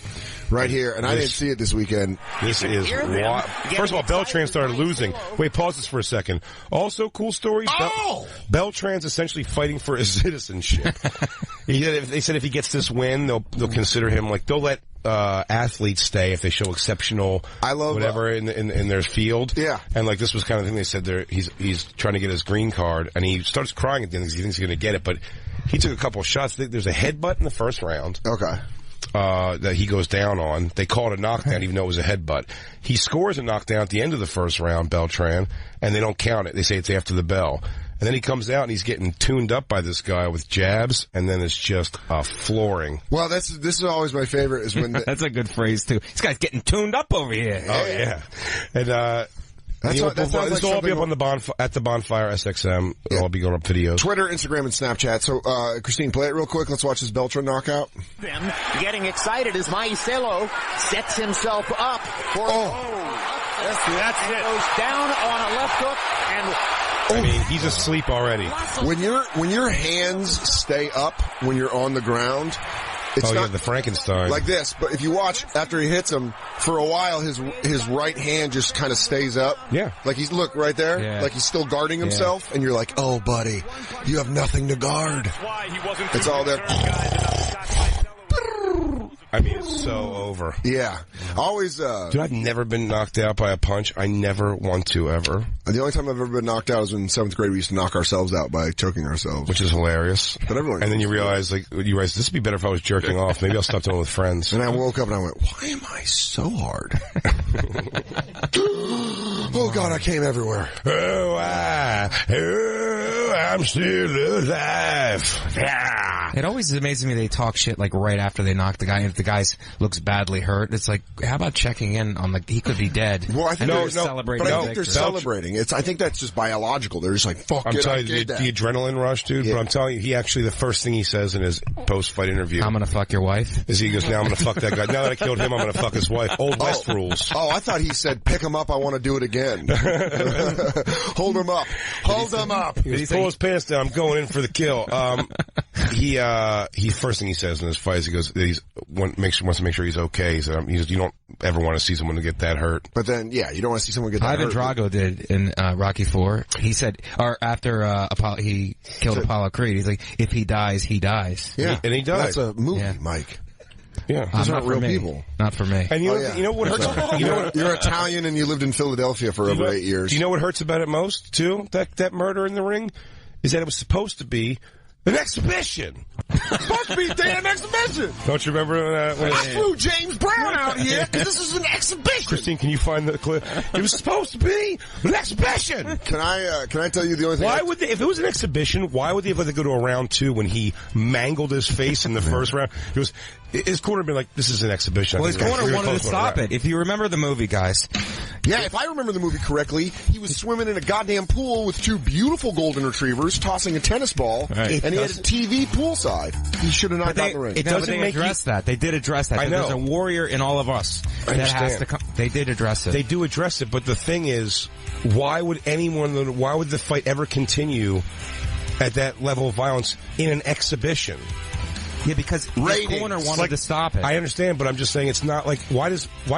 Right here, and I didn't see it this weekend. This is wild. First of all, Beltran started losing. Wait, pause this for a second. Also, cool story. Beltran's essentially fighting for his citizenship. They said if he gets this win, they'll consider him they'll let athletes stay if they show exceptional whatever in their field. Yeah. And this was kind of the thing they said. He's trying to get his green card, and he starts crying at the end because he thinks he's going to get it, but he took a couple of shots. There's a headbutt in the first round. Okay. That he goes down on. They call it a knockdown even though it was a headbutt. He scores a knockdown at the end of the first round, Beltran, and they don't count it. They say it's after the bell. And then he comes out and he's getting tuned up by this guy with jabs, and then it's just flooring. Well, this is always my favorite is when... That's a good phrase, too. This guy's getting tuned up over here. Oh, yeah. And, this will all be up on at the Bonfire SXM. It'll all be going up videos. Twitter, Instagram, and Snapchat. So, Christine, play it real quick. Let's watch this Beltran knockout. Them getting excited as Maicelo sets himself up for that's it. Goes down on a left hook and he's asleep already. When your hands stay up when you're on the ground. It's not the Frankenstein. Like this, but if you watch after he hits him, for a while his right hand just kind of stays up. Yeah. Like look right there, like he's still guarding himself, and you're like, oh buddy, you have nothing to guard. It's all there. It's so over. Yeah. Always, Dude, I've never been knocked out by a punch. I never want to, ever. The only time I've ever been knocked out was in 7th grade. We used to knock ourselves out by choking ourselves. Which is hilarious. But everyone. And then you realize, this would be better if I was jerking off. Maybe I'll stop doing it with friends. And I woke up and I went, why am I so hard? Oh God, I came everywhere. I'm still alive. Yeah. It always amazes me they talk shit right after they knock the guy. If the guy looks badly hurt, it's like, how about checking in on he could be dead. Well, I think they're celebrating. But I think they're celebrating. I think that's just biological. They're just like, fuck it, I'm telling you, the adrenaline rush, dude. Yeah. But I'm telling you, the first thing he says in his post-fight interview, I'm gonna fuck your wife. Is he goes, now I'm gonna fuck that guy. Now that I killed him, I'm gonna fuck his wife. Old West rules. Oh, I thought he said, pick him up, I want to do it again. Hold him up. Hold him up. He pull his pants down. I'm going in for the kill. He first thing he says in his fight is he goes, wants to make sure he's okay. He said, ever want to see someone get that hurt. But then, yeah, you don't want to see someone get that Ivan hurt. Drago did in Rocky IV. He said, or after he killed Apollo Creed, he's like, if he dies, he dies. Yeah, and he died. That's a movie, Mike. Yeah, those not aren't for real me. people. Not for me. And you know what hurts? You're Italian and you lived in Philadelphia for over 8 years. Do you know what hurts about it most, too? That murder in the ring? Is that it was supposed to be an exhibition. It's supposed to be a damn exhibition. Don't you remember that? I flew James Brown out here because this is an exhibition. Christine, can you find the clip? It was supposed to be an exhibition. Can I tell you the only thing? Why would they, if it was an exhibition, why would they have let it go to a round 2 when he mangled his face in the first round? It was, his corner would be like, this is an exhibition. Well, his corner wanted to stop it. If you remember the movie, guys. Yeah, if I remember the movie correctly, he was swimming in a goddamn pool with 2 beautiful golden retrievers tossing a tennis ball, and he had a TV poolside. He should have not gotten the ring. It doesn't address that. They did address that. I know. There's a warrior in all of us that has to come. They did address it. They do address it, but the thing is, why would the fight ever continue at that level of violence in an exhibition? Yeah, because his corner wanted to stop it. I understand, but I'm just saying it's not like, why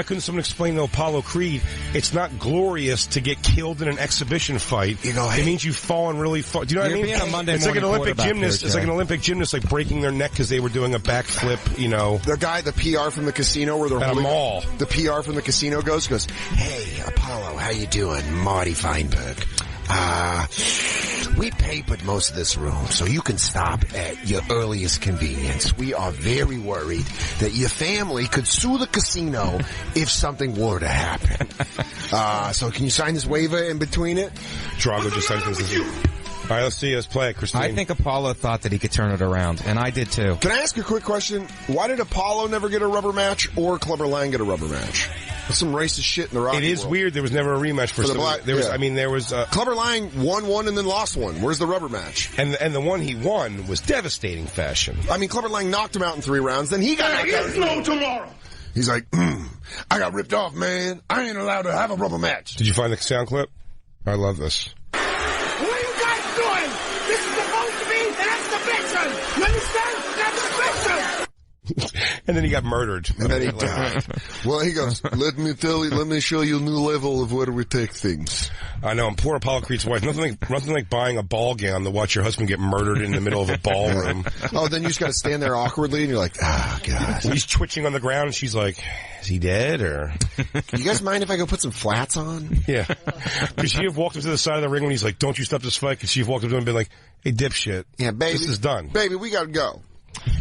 couldn't someone explain to Apollo Creed, it's not glorious to get killed in an exhibition fight. You know, it means you've fallen really far. Do you know what I mean? Being a Monday it's like an morning Olympic gymnast. here, It's like an Olympic gymnast, like breaking their neck because they were doing a backflip, you know. The guy, the PR from the casino where they're at a mall. The PR from the casino goes, hey, Apollo, how you doing? Marty Feinberg. We papered most of this room, so you can stop at your earliest convenience. We are very worried that your family could sue the casino if something were to happen. So can you sign this waiver in between it? Drago just sent this. All right, let's see. Let's play it, Christine. I think Apollo thought that he could turn it around, and I did too. Can I ask a quick question? Why did Apollo never get a rubber match or Clubber Lang get a rubber match? That's some racist shit in the Rocky It is world. weird. There was never a rematch for the black. There was. Clubber Lang won one and then lost one. Where's the rubber match? And the one he won was devastating fashion. I mean, Clubber Lang knocked him out in 3 rounds. Then he got knocked out. There is no tomorrow. He's like, I got ripped off, man. I ain't allowed to have a rubber match. Did you find the sound clip? I love this. What are you guys doing? This is supposed to be an exhibition. You understand? An exhibition. And then he got murdered. And then he died. Well, he goes, let me show you a new level of where we take things. I know, and poor Apollo Creed's wife. Nothing like buying a ball gown to watch your husband get murdered in the middle of a ballroom. Oh, then you just got to stand there awkwardly, and you're like, God. He's twitching on the ground, and she's like, is he dead, or? You guys mind if I go put some flats on? Yeah. Could she have walked up to the side of the ring when he's like, don't you stop this fight? Could she have walked up to him and been like, hey, dipshit. Yeah, baby. This is done. Baby, we got to go.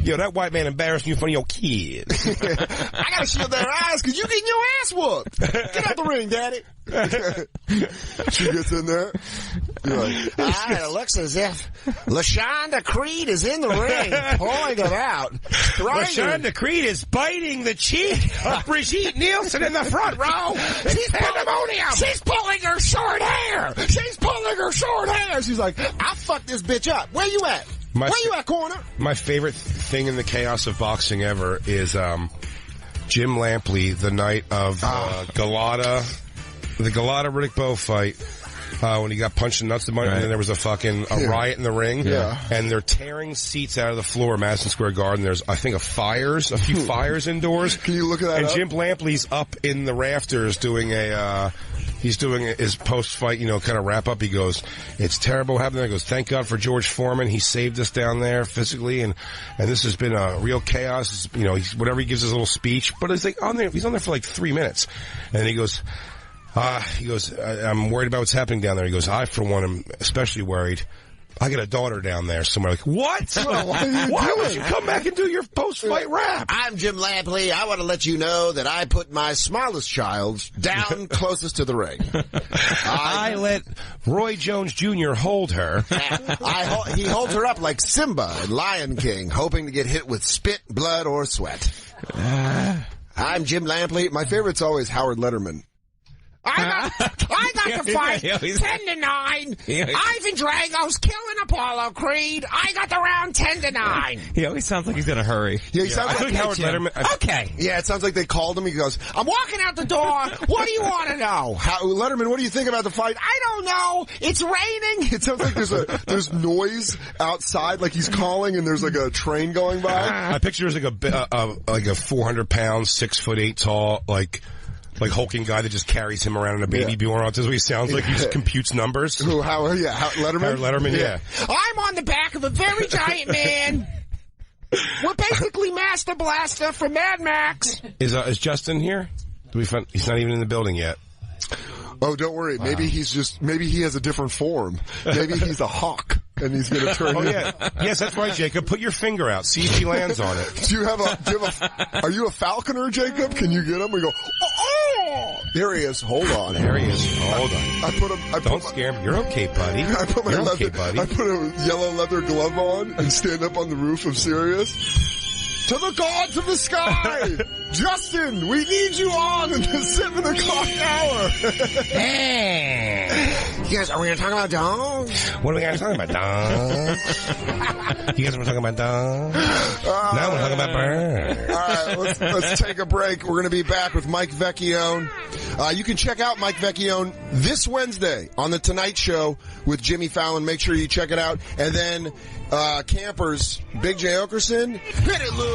Yo, that white man embarrassing you in front of your kids. I gotta shield their eyes because you getting your ass whooped. Get out the ring, daddy. She gets in there. You're like, it looks as if LaShonda Creed is in the ring, pulling it out. LaShonda Creed is biting the cheek of Brigitte Nielsen in the front row. She's pandemonium. She's pulling her short hair. She's pulling her short hair. She's like, I fucked this bitch up. Where you at? Where you at, corner? My favorite thing in the chaos of boxing ever is Jim Lampley, the night of the Galata-Riddick Bowe fight, when he got punched in the nuts, and then there was a riot in the ring, and they're tearing seats out of the floor at Madison Square Garden. There's, I think, a few fires indoors. Can you look at that And up? Jim Lampley's up in the rafters doing he's doing his post-fight, kind of wrap-up. He goes, it's terrible what happened there. He goes, thank God for George Foreman. He saved us down there physically, and this has been a real chaos. Whatever, he gives his little speech, but it's like he's on there for like 3 minutes. And then he goes, I'm worried about what's happening down there. He goes, I, for one, am especially worried. I got a daughter down there somewhere. Like, what? Why would you come back and do your post-fight rap? I'm Jim Lampley. I want to let you know that I put my smallest child down closest to the ring. I let Roy Jones Jr. hold her. He holds her up like Simba in Lion King, hoping to get hit with spit, blood, or sweat. I'm Jim Lampley. My favorite's always Howard Letterman. I got the fight 10-9. Ivan Drago's killing Apollo Creed. I got the round 10-9. He always sounds like he's in a hurry. Yeah, he sounds like Howard Letterman. Okay. Yeah, it sounds like they called him. He goes, I'm walking out the door. What do you want to know? Letterman, what do you think about the fight? I don't know. It's raining. It sounds like there's noise outside, like he's calling, and there's like a train going by. I picture there's like a 400-pound, 6'8" tall, like hulking guy that just carries him around in a baby Bjorn. That's what he sounds like. He just computes numbers. Letterman? Howard Letterman, yeah. I'm on the back of a very giant man. We're basically Master Blaster from Mad Max. Is Justin here? He's not even in the building yet. Oh, don't worry. Wow. Maybe he has a different form. Maybe he's a hawk, and he's going to turn. Oh yeah, yes, that's right, Jacob. Put your finger out. See if he lands on it. Are you a falconer, Jacob? Can you get him? We go. Oh! There he is. Hold on. There he is. Hold on. Don't scare him. You're okay, buddy. I put a yellow leather glove on and stand up on the roof of Sirius. To the gods of the sky! Justin, we need you on in the 7 o'clock hour! Hey! You guys, are we going to talk about dogs? What are we going to talk about, dogs? You guys want to talk about dogs? Now we're talking about birds. All right, let's take a break. We're going to be back with Mike Vecchione. You can check out Mike Vecchione this Wednesday on The Tonight Show with Jimmy Fallon. Make sure you check it out. And then Campers, Big J. Okerson. Hit it, Lou!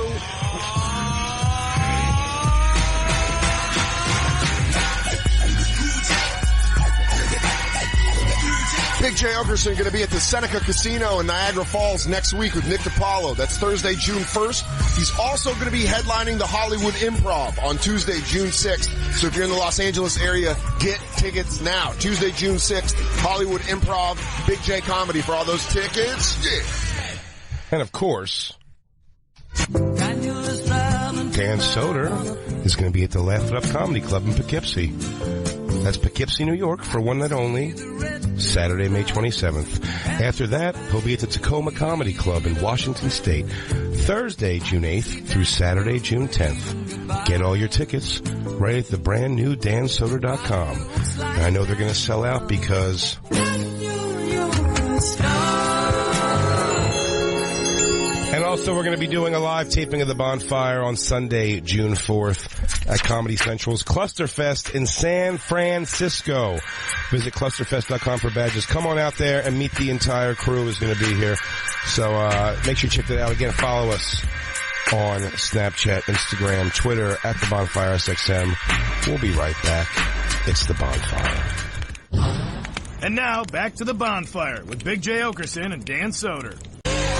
Big J. Okerson going to be at the Seneca Casino in Niagara Falls next week with Nick DiPaolo. That's Thursday, June 1st. He's also going to be headlining the Hollywood Improv on Tuesday, June 6th. So if you're in the Los Angeles area, get tickets now. Tuesday, June 6th, Hollywood Improv, Big J Comedy for all those tickets. Yeah. And of course, Dan Soder is going to be at the Laugh It Up Comedy Club in Poughkeepsie. That's Poughkeepsie, New York, for one night only, Saturday, May 27th. After that, he'll be at the Tacoma Comedy Club in Washington State, Thursday, June 8th through Saturday, June 10th. Get all your tickets right at the brand new dansoder.com. And I know they're going to sell out because... And also, we're going to be doing a live taping of The Bonfire on Sunday, June 4th at Comedy Central's Clusterfest in San Francisco. Visit clusterfest.com for badges. Come on out there and meet the entire crew is going to be here. So make sure you check that out. Again, follow us on Snapchat, Instagram, Twitter, at The Bonfire SXM. We'll be right back. It's The Bonfire. And now, back to The Bonfire with Big J. Okerson and Dan Soder.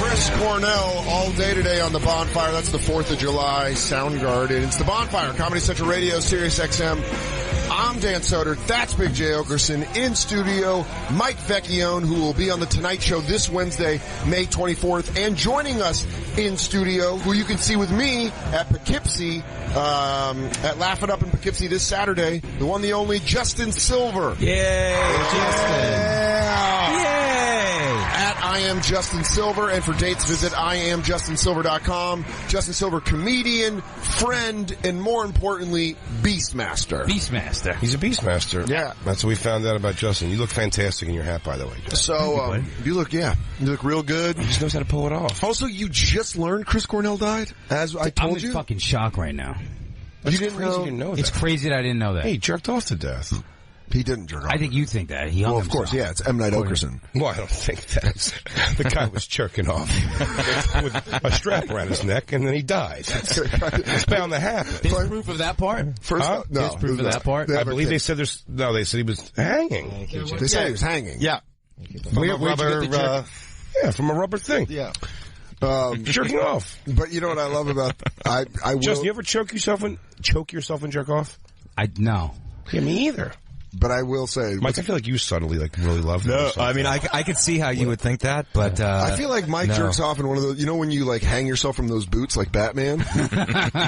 Chris Cornell all day today on The Bonfire. That's the 4th of July, Soundgarden. It's The Bonfire, Comedy Central Radio, Sirius XM. I'm Dan Soder. That's Big J. Okerson. In studio, Mike Vecchione, who will be on The Tonight Show this Wednesday, May 24th. And joining us in studio, who you can see with me at Poughkeepsie, at Laugh It Up in Poughkeepsie this Saturday, the one, the only, Justin Silver. Yay, Justin. At I Am Justin Silver, and for dates, visit IamJustinSilver.com. Justin Silver, comedian, friend, and more importantly, Beastmaster. Beastmaster. He's a Beastmaster. Yeah. That's what we found out about Justin. You look fantastic in your hat, by the way, Justin. So, you look real good. He just knows how to pull it off. Also, you just learned Chris Cornell died, as I told I'm in fucking shock right now. That's crazy you didn't know that. It's crazy that I didn't know that. Hey, he jerked off to death. He didn't jerk off. I think you think that. He hung of course, yeah. It's M. Night Okerson. Well, I don't think that. The guy was jerking off with a strap around his neck, and then he died. It's bound to happen. There's proof of that part? No. There's proof of that part? I believe they said there's... No, they said he was hanging. They said he was hanging. Yeah. From a rubber... from a rubber thing. Yeah. Jerking off. But you know what I love about... I will... Justin, you ever choke yourself and jerk off? No. Yeah, me either. But I will say... Mike, I feel like you suddenly really love him. No, I mean, I could see how you would think that, but... I feel like Mike jerks off in one of those... You know when you, hang yourself from those boots like Batman? I feel like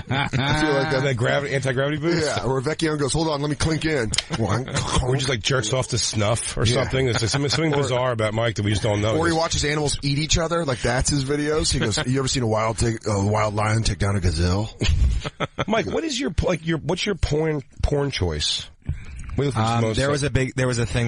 that... Anti-gravity boots? Yeah, or Vecchione goes, hold on, let me clink in. Or just, jerks off to snuff or something. There's something bizarre about Mike that we just don't know. Or he watches animals eat each other. That's his videos. He goes, you ever seen a wild lion take down a gazelle? Mike, what is what's your porn choice? There was a thing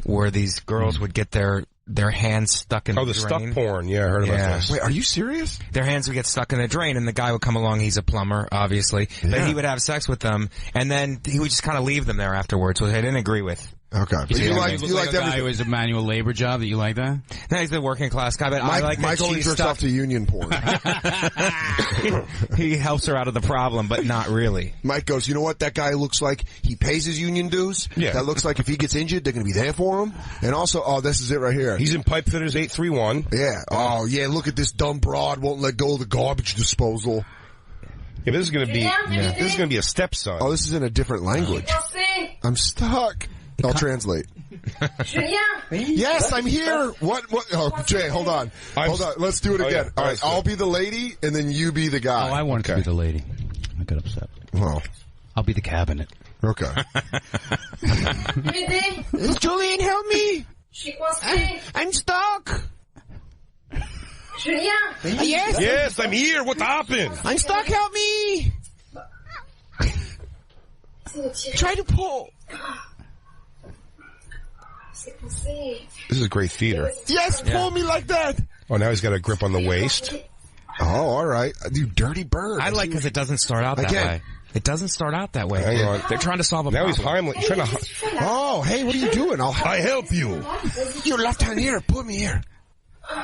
where these girls would get their hands stuck in the drain. stuck porn. Yeah, I heard about this. Wait, are you serious? Their hands would get stuck in the drain, and the guy would come along. He's a plumber, obviously, but he would have sex with them, and then he would just kind of leave them there afterwards, which I didn't agree with. Okay, but you liked a guy who was a manual labor job that you like that? No, he's the working class guy, but I like Mike only jerks off to union porn. He helps her out of the problem, but not really. Mike goes, you know what that guy looks like? He pays his union dues. Yeah. That looks like if he gets injured, they're going to be there for him. And also, this is it right here. He's in Pipe Fitters 831. Yeah. Oh, yeah, look at this dumb broad won't let go of the garbage disposal. Yeah, this is going to be this is going to be a stepson. Oh, this is in a different language. I'm stuck. I'll translate. Yes, I'm here. What? Oh, Jay, hold on. Let's do it again. All right, I'll be the lady, and then you be the guy. Oh, I wanted to be the lady. I got upset. Well, I'll be the cabinet. Okay. Julian, help me. I'm stuck. Yes. Yes, I'm here. What happened? I'm stuck. Help me. Try to pull. This is great theater. Yes, pull me like that. Oh, now he's got a grip on the waist. Oh, all right. You dirty bird. I like because it doesn't start out that way. It doesn't start out that way. Hang on. They're trying to solve a now problem. He's trying to... Oh, hey, what are you doing? I help you. Your left hand here. Put me here.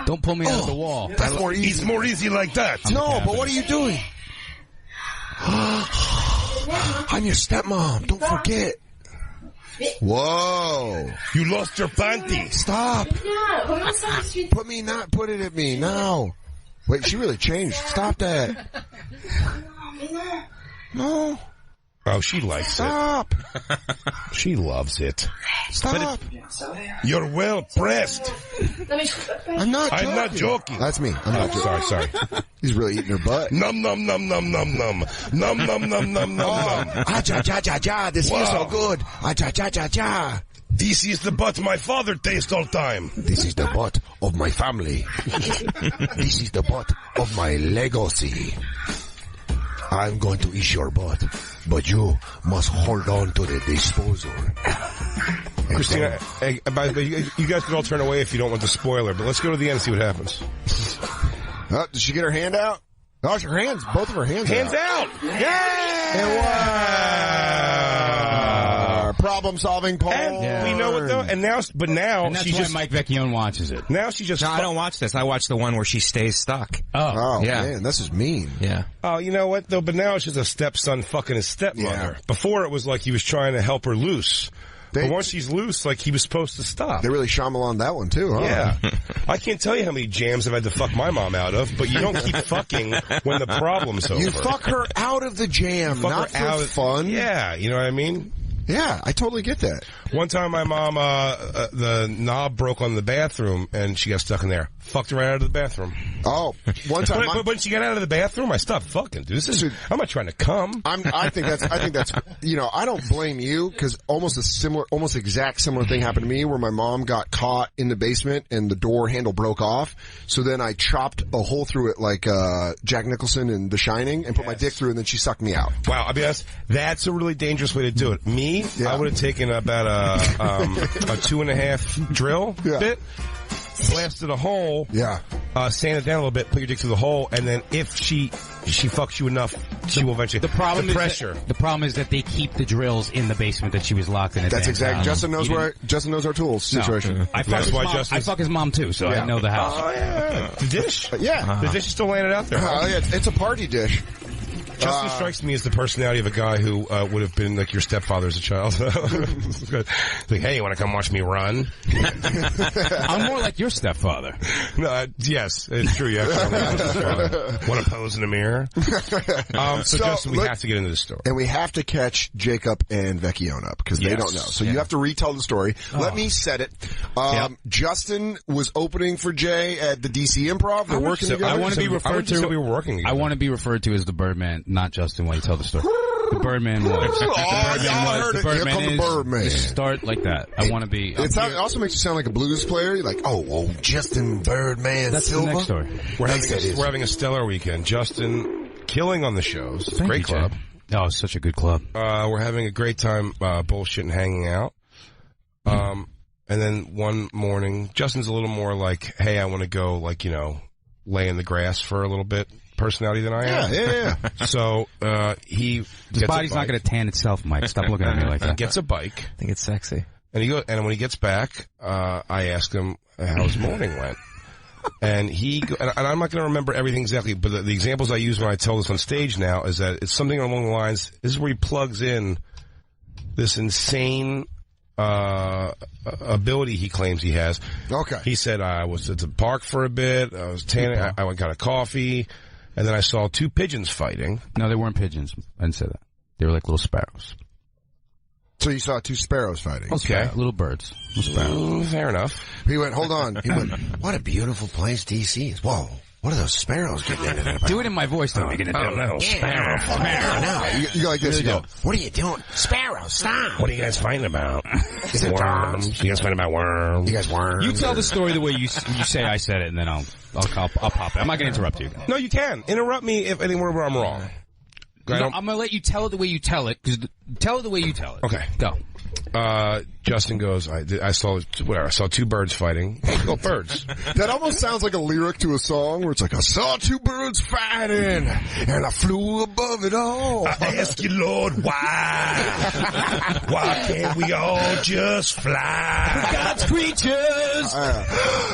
Don't pull me out of the wall. That's more easy. It's more easy like that. No, but what are you doing? I'm your stepmom. Don't forget. Whoa. You lost your panty. Stop. Put it at me now. Wait, she really changed. Stop that. No. Oh, she likes Stop. it. She loves it. Stop. You're well pressed. I'm not joking. That's me. I'm not joking. Sorry. He's really eating her butt. Num num num num num num. Num num num num num num. Ja. This feels so good. Ja. This is the butt my father tastes all time. This is the butt of my family. This is the butt of my legacy. I'm going to eat your butt, but you must hold on to the disposal. Christina, you guys can all turn away if you don't want the spoiler, but let's go to the end and see what happens. Did she get her hand out? Oh, her hands, both of her hands out. Yay! Problem solving poll. And we know it though, and now And that's she why just Mike Vecchione watches it. Now she just. No, I don't watch this. I watch the one where she stays stuck. Oh yeah. Man, this is mean. Yeah. Oh, you know what though? But now it's just a stepson fucking his stepmother. Yeah. Before it was like he was trying to help her loose. But once she's loose, like he was supposed to stop. They really Shyamalan that one too, huh? Yeah. I can't tell you how many jams I've had to fuck my mom out of, but you don't keep fucking when the problem's over. You fuck her out of the jam, not for fun. Yeah, you know what I mean? Yeah, I totally get that. One time my mom, the knob broke on the bathroom and she got stuck in there. Fucked her right out of the bathroom. Oh, one time. But when she got out of the bathroom, I stopped fucking, dude. I'm not trying to come. I think that's, I don't blame you because almost exact similar thing happened to me where my mom got caught in the basement and the door handle broke off. So then I chopped a hole through it like, Jack Nicholson in The Shining and put my dick through and then she sucked me out. Wow. I'll be honest. That's a really dangerous way to do it. Me, I would have taken about a 2.5 drill bit. Blasted a hole, sand it down a little bit, put your dick through the hole, and then if she fucks you enough, she will eventually. The problem is that they keep the drills in the basement that she was locked in. That's exactly. Justin knows our tools situation. No, I fuck his mom too, so I know the house. Oh yeah, the dish. Yeah, the dish is still laying out there. It's a party dish. Justin strikes me as the personality of a guy who would have been like your stepfather as a child. Like, hey, you want to come watch me run? I'm more like your stepfather. No, yes, it's true. You actually want to pose in the mirror. So Justin, we have to get into the story, and we have to catch Jacob and Vecchione up because they don't know. So you have to retell the story. Let me set it. Justin was opening for Jay at the DC Improv. They're working together. I want to be referred to. We were working together. I want to be referred to as the Birdman. Not Justin while you tell the story. The Birdman was. The Birdman. Start like that. I want to be. It also makes you sound like a blues player. You're like, Justin Birdman That's Silva. the next story. We're having a stellar weekend. Justin killing on the shows. Great club. Oh, it's such a good club. We're having a great time bullshitting, hanging out. And then one morning, Justin's a little more like, hey, I want to go, like, you know, lay in the grass for a little bit personality than I am. Yeah. So he His body's not going to tan itself, Mike. Stop looking at me like that. Gets a bike. I think it's sexy. And and when he gets back, I ask him how his morning went. And and I'm not going to remember everything exactly, but the examples I use when I tell this on stage now is that it's something along the lines, this is where he plugs in this insane ability he claims he has. Okay. He said, I was at the park for a bit, I was tanning, I went got a coffee, and then I saw 2 pigeons fighting. No, they weren't pigeons. I didn't say that. They were like little sparrows. So you saw 2 sparrows fighting. Okay. Little birds. Little sparrows. Fair enough. He went, hold on. He went, what a beautiful place DC is. Whoa. What are those sparrows getting into that? Do it in my voice, though. No, Sparrow. You go like this. You go, what are you doing? Sparrow, stop. What are you guys fighting about? Is it worms? You guys fighting about worms? You guys worms? You tell the story the way you say I said it, and then I'll pop it. I'm not going to interrupt you. No, you can. Interrupt me if anywhere where I'm wrong. No, I'm going to let you tell it the way you tell it, because tell it the way you tell it. Okay. Go. Justin goes, I saw 2 birds fighting. Go birds. That almost sounds like a lyric to a song where it's like, I saw 2 birds fighting and I flew above it all. I ask you, Lord, why? Why can't we all just fly? God's creatures.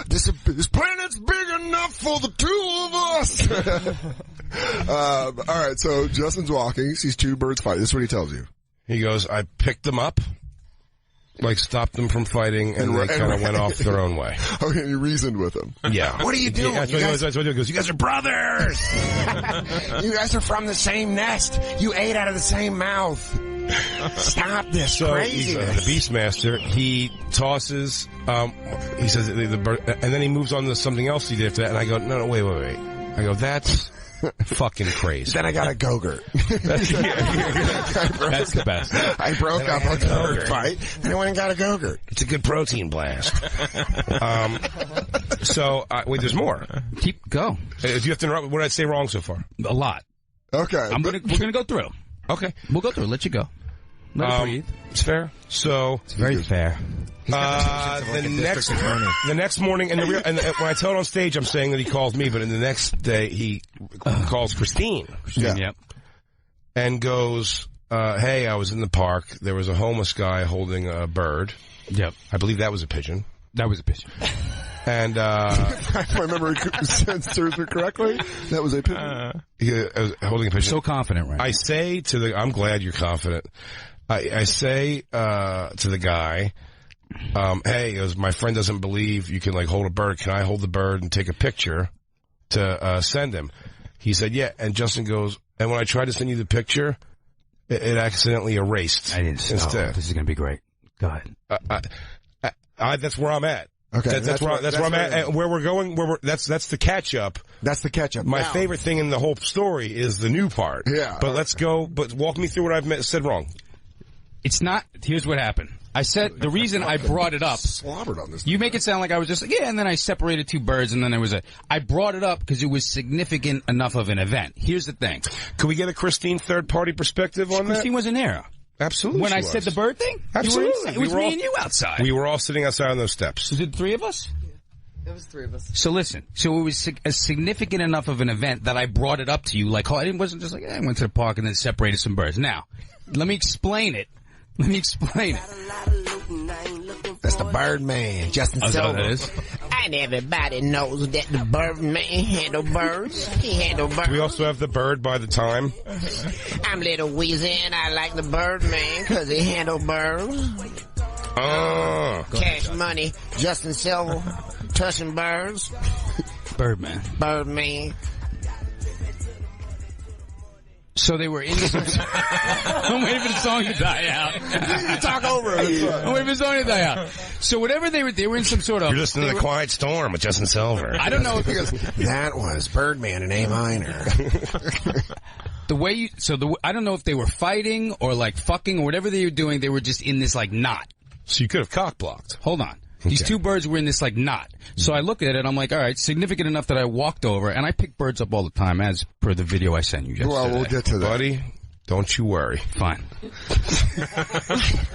This planet's big enough for the 2 of us. All right. So Justin's walking, sees 2 birds fighting. This is what he tells you. He goes, I picked them up, like stopped them from fighting, and they kind of went off their own way. Okay, you reasoned with them. Yeah. What are you doing? That's what he goes, you guys are brothers! You guys are from the same nest. You ate out of the same mouth. Stop this craziness. The Beastmaster, he tosses, he says, the bird, and then he moves on to something else he did after that, and I go, no, wait. I go, that's fucking crazy. Then I got a Go-Gurt. That's the best. I broke up a Go-Gurt fight, and I went and got a Go-Gurt. It's a good protein blast. Wait, there's more. Go. If you have to interrupt, what did I say wrong so far? A lot. Okay. We're gonna go through. Okay. We'll go through. Let you go. Let it breathe. It's fair. So it's very fair. The next morning, and when I tell it on stage, I'm saying that he calls me, but in the next day, he calls Christine. Yep. And goes, hey, I was in the park. There was a homeless guy holding a bird. Yep. I believe that was a pigeon. That was a pigeon. And, if my memory serves me correctly, that was a pigeon. Holding a pigeon. So confident, right? I say I'm glad you're confident. I say, to the guy, hey, he goes, my friend doesn't believe you can like hold a bird. Can I hold the bird and take a picture to, send him? He said, yeah. And Justin goes, and when I tried to send you the picture, it accidentally erased. I didn't. Instead. This is going to be great. Go ahead. That's where I'm at. Okay. That's where I'm at. And where we're going, that's the catch up. That's the catch up. My favorite thing in the whole story is the new part. Yeah. But let's go, but walk me through what I've said wrong. It's not, here's what happened. I said, the reason I brought it up. Slobbered on this. You make it sound like I was just like, yeah, and then I separated 2 birds, and then I brought it up because it was significant enough of an event. Here's the thing. Could we get a Christine third-party perspective on that? Christine wasn't there. Absolutely. When I said the bird thing? Absolutely. It was me and you outside. We were all sitting outside on those steps. Was it 3 of us? It was 3 of us. So listen, it was a significant enough of an event that I brought it up to you. Like, it wasn't just like, I went to the park and then separated some birds. Now, let me explain it. That's the Birdman, Justin Silver. That is. And everybody knows that the Birdman handle birds. He handle birds. We also have the bird by the time. I'm Little Weezy and I like the Birdman because he handle birds. Cash Money, Justin Silver, touching birds. Birdman. So they were in some... I'm waiting for the song to die out. You talk over it. I'm waiting for the song to die out. So whatever they were in some sort of... You're listening to The Quiet Storm with Justin Silver. I don't know if... That was Birdman in A minor. I don't know if they were fighting or like fucking or whatever they were doing. They were just in this like knot. So you could have cock blocked. Hold on. These 2 birds were in this like knot. So I looked at it, I'm like, all right, significant enough that I walked over, and I pick birds up all the time, as per the video I sent you yesterday. Well, we'll get to that. Buddy, Don't you worry. Fine.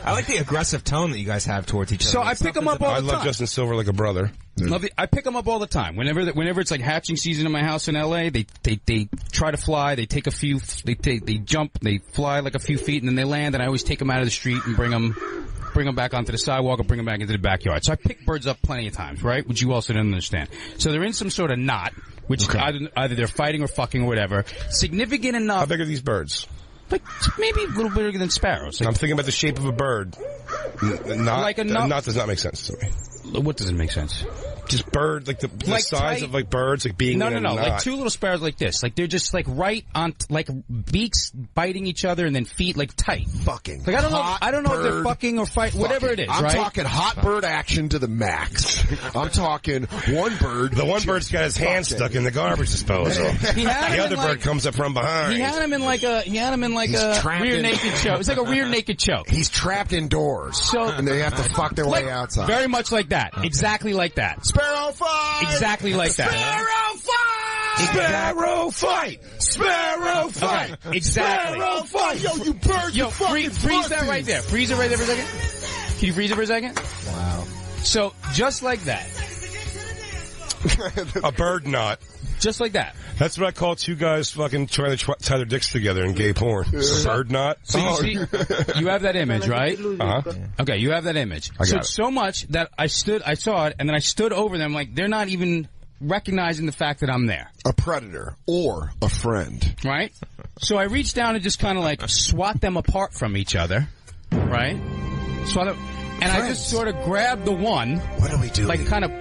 I like the aggressive tone that you guys have towards each other. So I pick them up all the time. I love Justin Silver like a brother. I pick them up all the time. Whenever it's like hatching season in my house in L.A., they try to fly. They take they jump, they fly like a few feet, and then they land. And I always take them out of the street and bring them back onto the sidewalk or bring them back into the backyard. So I pick birds up plenty of times, right? Which you also didn't understand. So they're in some sort of knot, which either they're fighting or fucking or whatever. Significant enough. How big are these birds? Like maybe a little bigger than sparrows. Like, I'm thinking about the shape of a bird. Like a knot. Knot does not make sense to me. What doesn't make sense? Just bird, like the size tight, of like birds, like being in a knot. Like two little sparrows like this. Like they're just like right on, like beaks biting each other and then feet like tight. Fucking. Like I don't know if they're fucking or fight, whatever it is, I'm right? talking hot bird action to the max. I'm talking one bird. The one bird's got his hand stuck in the garbage disposal. The other bird comes up from behind. He had him in like a rear naked choke. It's like a rear naked choke. He's trapped indoors. And they have to fuck their way outside. Very much like that. Okay. Exactly like that. Sparrow fight! Exactly like that. Sparrow fight! Sparrow fight! Okay, exactly. Sparrow fight! Yo, you bird, you fucking freeze that right there. Freeze it right there for a second. Can you freeze it for a second? Wow. So, just like that. A bird knot. Just like that. That's what I call two guys fucking trying to tie their dicks together in gay porn. A bird knot. So you see, you have that image, right? Uh-huh. Okay, you have that image. I got it. So much that I saw it, and then I stood over them like they're not even recognizing the fact that I'm there. A predator or a friend. Right? So I reached down and just kind of like swat them apart from each other. Right? Swat them. And I just sort of grabbed the one. What are we doing? Like kind of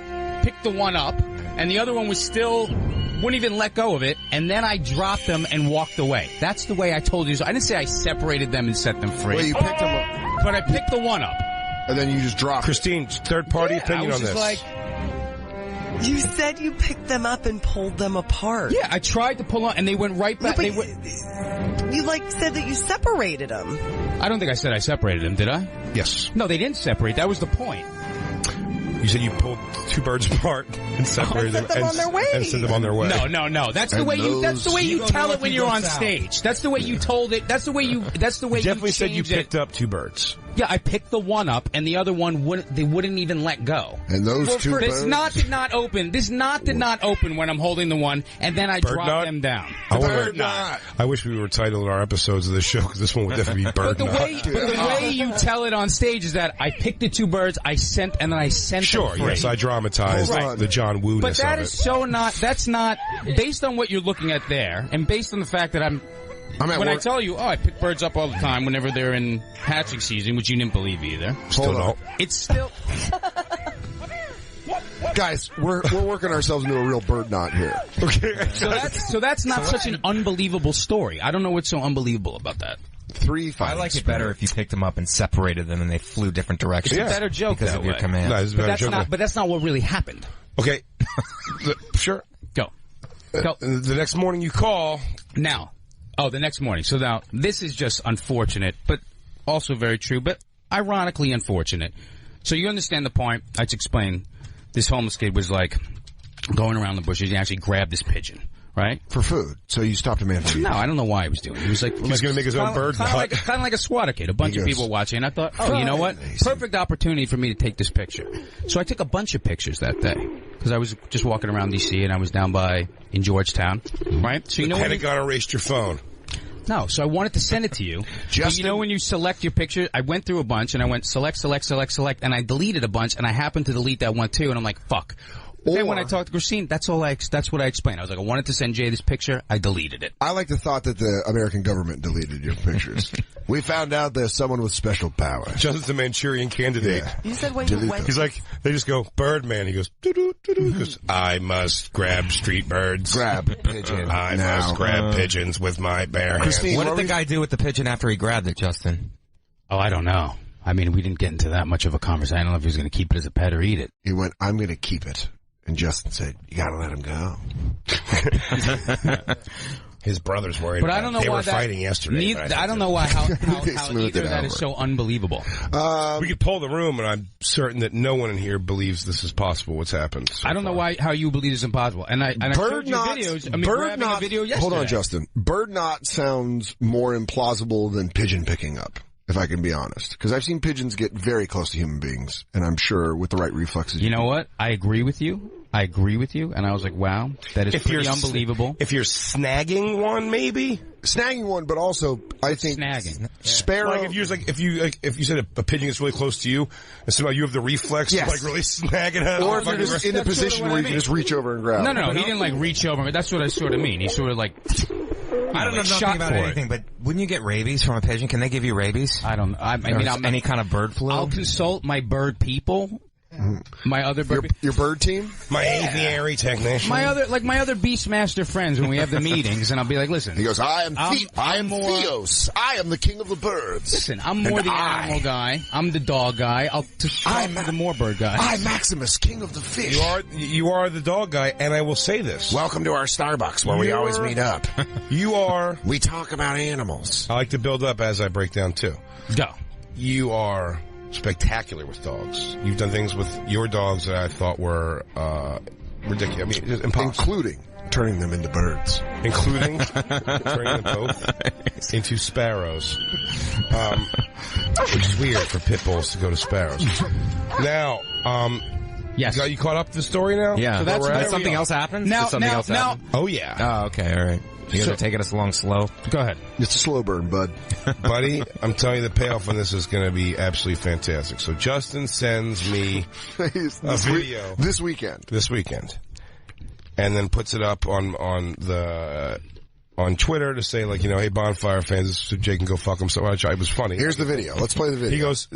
picked the one up, and the other one was still... wouldn't even let go of it, and then I dropped them and walked away. That's the way I told you. So I didn't say I separated them and set them free. Well, you picked them up. But I picked the one up. And then you just dropped Christine, third-party opinion on this. You said you picked them up and pulled them apart. Yeah, I tried to pull on, and they went right back. You said that you separated them. I don't think I said I separated them, did I? Yes. No, they didn't separate. That was the point. You said you pulled two birds apart and separated them on their way. And sent them on their way. No. That's the way you tell it when you're on stage. That's the way you told it. That's the way you definitely said you changed it. picked up two birds. Yeah, I picked the one up, and the other one wouldn't even let go. And those two birds... This knot did not open. This knot did not open when I'm holding the one, and then I dropped them down. Bird knot. I wish we were titled our episodes of this show, because this one would definitely be bird knot. But the way you tell it on stage is that I picked the two birds, and then I sent them free. Yes, I dramatized the John Woo-ness But that of is so not, that's not, based on what you're looking at there, and based on the fact that I tell you, I pick birds up all the time whenever they're in hatching season, which you didn't believe either. Still don't. It's still... Guys, we're working ourselves into a real bird knot here. Okay. So that's not such an unbelievable story. I don't know what's so unbelievable about that. I like it better if you picked them up and separated them and they flew different directions. It's a better joke because of your command. No, it's a better joke. But that's not what really happened. Okay. Sure. Go. The next morning you call. Now. Oh, the next morning. So now, this is just unfortunate, but also very true, but ironically unfortunate. So you understand the point. I just explained. This homeless kid was like going around the bushes. He actually grabbed this pigeon, right? For food. So you stopped a man from eating. No, I don't know why he was doing it. He was like... He's going to make his own bird knot. Kind of like a squatter kid. A bunch of people watching. And I thought, you know what? Perfect opportunity for me to take this picture. So I took a bunch of pictures that day. Because I was just walking around D.C. and I was down in Georgetown, right? So you know when Pentagon erased your phone. No, so I wanted to send it to you. But you know when you select your picture, I went through a bunch and I went select, and I deleted a bunch and I happened to delete that one too, and I'm like, fuck. Then when I talked to Christine, that's what I explained. I was like, I wanted to send Jay this picture, I deleted it. I like the thought that the American government deleted your pictures. We found out there's someone with special powers. Justin's a Manchurian candidate. Yeah. You said when you went... He's like, they just go, Birdman. He goes, doo-doo-doo-doo. He goes, I must grab street birds. Grab pigeon. I must grab pigeons with my bare hands. Christine, what did the guy do with the pigeon after he grabbed it, Justin? Oh, I don't know. I mean, we didn't get into that much of a conversation. I don't know if he was going to keep it as a pet or eat it. He went, I'm going to keep it. And Justin said, you gotta let him go. His brother's worried. But about I don't know they why were that, fighting yesterday. I don't know why how They either smoothed of it that out. is so unbelievable. We could poll the room, and I'm certain that no one in here believes this is possible. What's happened? So I don't know how you believe this is impossible. And I showed you knot- videos. I mean, bird we're having knot- a video yesterday. Hold on, Justin. Bird knot sounds more implausible than pigeon picking up, if I can be honest. Because I've seen pigeons get very close to human beings, and I'm sure with the right reflexes. You know what? I agree with you. And I was like, wow, that is pretty unbelievable. If you're snagging one, maybe snagging one, but also I think snagging sparrow. Like if you said a pigeon gets really close to you, and somehow you have the reflex to like really snag it out. Or if you're just in the position where you can just reach over and grab. No, he didn't like reach over. That's what I sort of mean. He sort of like. I don't know nothing about anything, but wouldn't you get rabies from a pigeon? Can they give you rabies? I don't. I mean, any kind of bird flu. I'll consult my bird people. My other bird, your bird team, my aviary technician, my other Beastmaster friends when we have the meetings, and I'll be like, listen. He goes, I am Theos. I am the king of the birds. Listen, I'm more the animal guy. I'm the dog guy. I'm the more bird guy. I'm Maximus, king of the fish. You are the dog guy, and I will say this. Welcome to our Starbucks where we always meet up. We talk about animals. I like to build up as I break down too. Go. You are spectacular with dogs. You've done things with your dogs that I thought were ridiculous. I mean, just impossible. Including turning them into birds. Including turning them both into sparrows. Which is weird for pit bulls to go to sparrows. Now, yes. You caught up to the story now? Yeah. So that's something else happened? Now. Oh, yeah. Oh, okay, all right. You guys are taking us along slow. Go ahead. It's a slow burn, bud. Buddy, I'm telling you, the payoff on this is going to be absolutely fantastic. So Justin sends me a video this weekend, and then puts it up on Twitter to say, like, hey, Bonfire fans, so Jake can go fuck himself. It was funny. Here's the video. Let's play the video. He goes,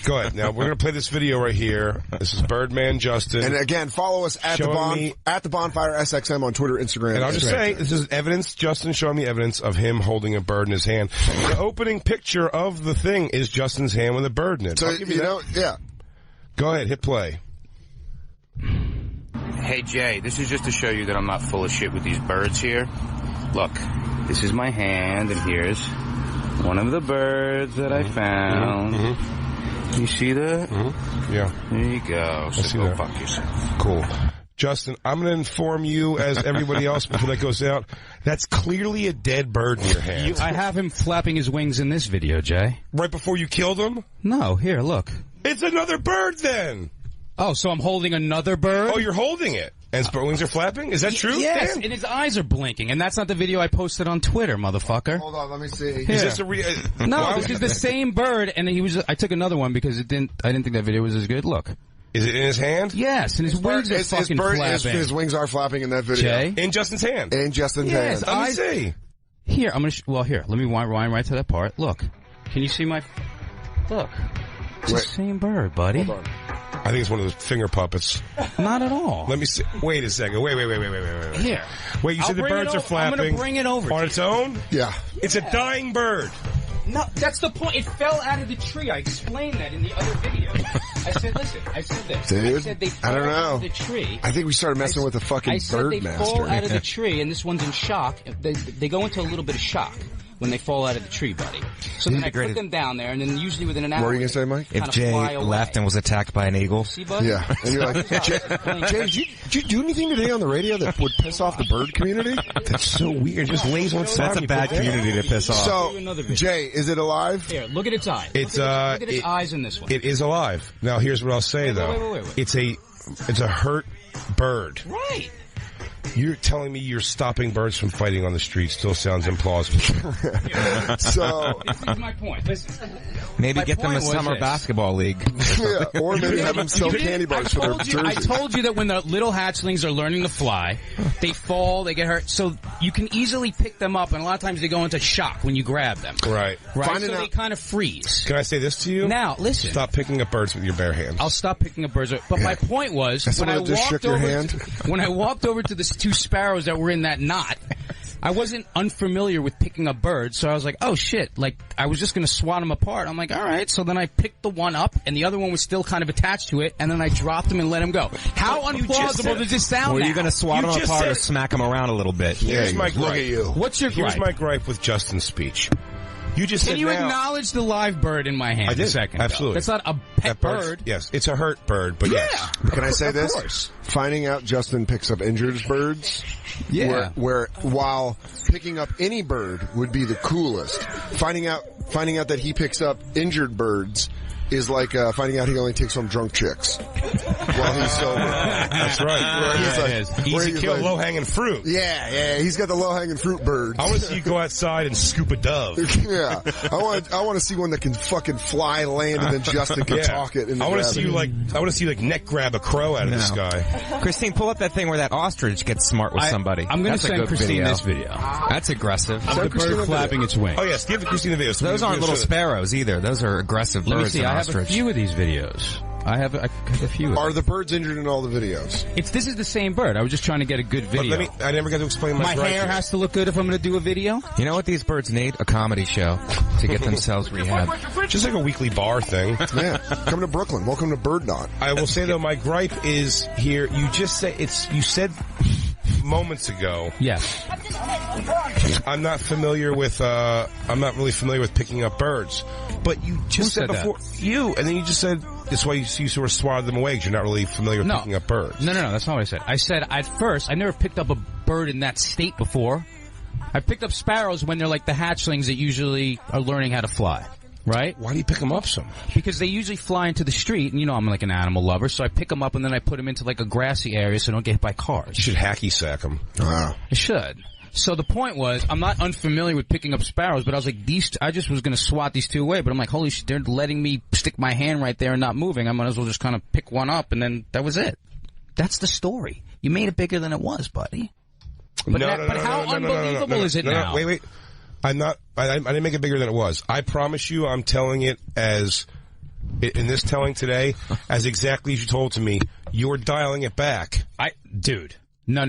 go ahead. Now, we're going to play this video right here. This is Birdman Justin. And again, follow us at the Bonfire SXM on Twitter, Instagram. And I'll just say, this is evidence, Justin showing me evidence of him holding a bird in his hand. The opening picture of the thing is Justin's hand with a bird in it. So, yeah. Go ahead, hit play. Hey, Jay, this is just to show you that I'm not full of shit with these birds here. Look, this is my hand, and here's one of the birds that I found. You see that? Yeah. There you go. So go fuck yourself. Cool. Justin, I'm going to inform you, as everybody else, before that goes out, that's clearly a dead bird in your hand. I have him flapping his wings in this video, Jay. Right before you killed him? No, here, look. It's another bird, then! Oh, so I'm holding another bird? Oh, you're holding it. And his wings are flapping? Is that true? Yes, Dan? and his eyes are blinking, and that's not the video I posted on Twitter, motherfucker. Hold on, let me see. Is this a No, this is the same bird, and I took another one because I didn't think that video was as good. Look. Is it in his hand? Yes, and his wings are fucking flapping. His wings are flapping in that video. Jay? In Justin's hand? In Justin's hand. Let me see. Here, I'm gonna, here, let me rewind right to that part. Look. Can you see my, look. It's the same bird, buddy. Hold on. I think it's one of those finger puppets. Not at all. Let me see. Wait a second. Wait. Here. Wait, you said the birds are flapping. I'm going to bring it over. On its own? Yeah. It's a dying bird. No, that's the point. It fell out of the tree. I explained that in the other video. I said, listen, I said this. Dude, I said they fall out of the tree. I think we started messing with the fucking bird master. I said they fall out of the tree, and this one's in shock. They go into a little bit of shock when they fall out of the tree, buddy. So then I put them down there, and then usually within an hour... What were you going to say, Mike? If Jay left and was attacked by an eagle. See, buddy? Yeah. And you're like, Jay, did you do anything today on the radio that would piss off the bird community? That's so weird. Just lays on That's a bad community to piss off. So, Jay, is it alive? Here, look at its eyes. Look at its eyes in this one. It is alive. Now, here's what I'll say, though. Wait. It's a hurt bird. Right. You're telling me you're stopping birds from fighting on the street still sounds implausible. So this is my point. Listen. Maybe get them a summer basketball league. Yeah, or maybe have them sell candy bars for their jerseys. I told you that when the little hatchlings are learning to fly, they fall, they get hurt. So you can easily pick them up, and a lot of times they go into shock when you grab them. Right. So they kind of freeze. Can I say this to you? Now, listen. Stop picking up birds with your bare hands. I'll stop picking up birds. But my point was, when I walked over to the two sparrows that were in that knot, I wasn't unfamiliar with picking up birds, so I was like, oh shit, like, I was just gonna swat them apart. I'm like, alright, so then I picked the one up, and the other one was still kind of attached to it, and then I dropped him and let him go. How unplausible does this sound Well, now? you're gonna swat them apart or smack them around a little bit. Here's my gripe. Look at you. What's your gripe? Here's my gripe with Justin's speech. You just Can said you now, acknowledge the live bird in my hand I did. a second Absolutely. ago? That's not a pet bird. Yes, it's a hurt bird, but yes. Can I say Of this? course. Finding out Justin picks up injured birds, Yeah. where while picking up any bird would be the coolest, finding out that he picks up injured birds is like finding out he only takes home drunk chicks while he's sober. That's right. Easy kill, low-hanging fruit. Yeah, he's got the low-hanging fruit birds. I want to see you go outside and scoop a dove. Yeah, I want to see one that can fucking fly, land, and then Justin can talk it. I want to see you neck grab a crow out of the sky. Christine, pull up that thing where that ostrich gets smart with somebody. I'm going to send Christine this video. That's aggressive. Of the bird flapping its wings. Oh yes, give Christine the video. So Those aren't little sparrows either. Those are aggressive birds. Let me see. I have a ostrich. few of these videos. I have a few. Are the birds injured in all the videos? This is the same bird. I was just trying to get a good video. I never got to explain my gripe hair here. has to look good if I'm going to do a video. You know what these birds need? A comedy show to get themselves rehabbed. Just like a weekly bar thing. Yeah, come to Brooklyn. Welcome to Bird Knot. I will say though, my gripe is here. You just said you said moments ago. Yes. I'm not really familiar with picking up birds. But you just said before and then you just said that's why you sort of swatted them away because you're not really familiar with picking up birds. No, that's not what I said. I said at first I never picked up a bird in that state before. I picked up sparrows when they're like the hatchlings that usually are learning how to fly. Right? Why do you pick them up so much? Because they usually fly into the street, and I'm like an animal lover, so I pick them up and then I put them into like a grassy area so they don't get hit by cars. You should hacky sack them. Wow. I should. So the point was, I'm not unfamiliar with picking up sparrows, but I was like, I just was going to swat these two away, but I'm like, holy shit, they're letting me stick my hand right there and not moving. I might as well just kind of pick one up, and then that was it. That's the story. You made it bigger than it was, buddy. But how unbelievable is it now? Wait. I didn't make it bigger than it was. I promise you I'm telling it as, in this telling today, as exactly as you told to me. You're dialing it back. Dude. No.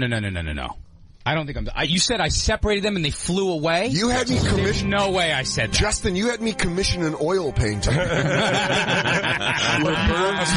I don't think you said I separated them and they flew away? You had me commission. There's no way I said that. Justin, you had me commission an oil painting. You're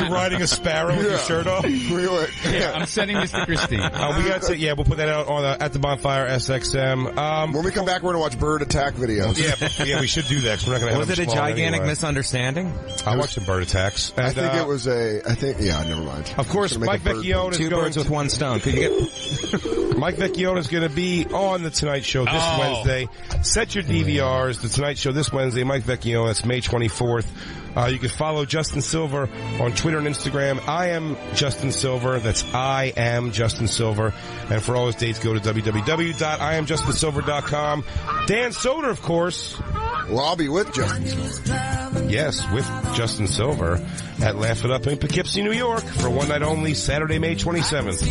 riding a sparrow with your shirt off? I'm sending this to Christine. We'll put that out on at the Bonfire SXM. When we come back, we're going to watch bird attack videos. Yeah, we should do that because we're not going to have Was it a gigantic misunderstanding? I watched some bird attacks. And, never mind. Of course, Mike Vecchione is two birds with one stone. Could you get Mike Vecchione is going to be on The Tonight Show this Wednesday. Set your DVRs. The Tonight Show this Wednesday. Mike Vecchione. That's May 24th. You can follow Justin Silver on Twitter and Instagram. I am Justin Silver. That's I am Justin Silver. And for all his dates, go to www.IamJustinSilver.com. Dan Soder, of course. Well, I'll be with Justin Silver. Yes, with Justin Silver at Laugh It Up in Poughkeepsie, New York for one night only, Saturday, May 27th.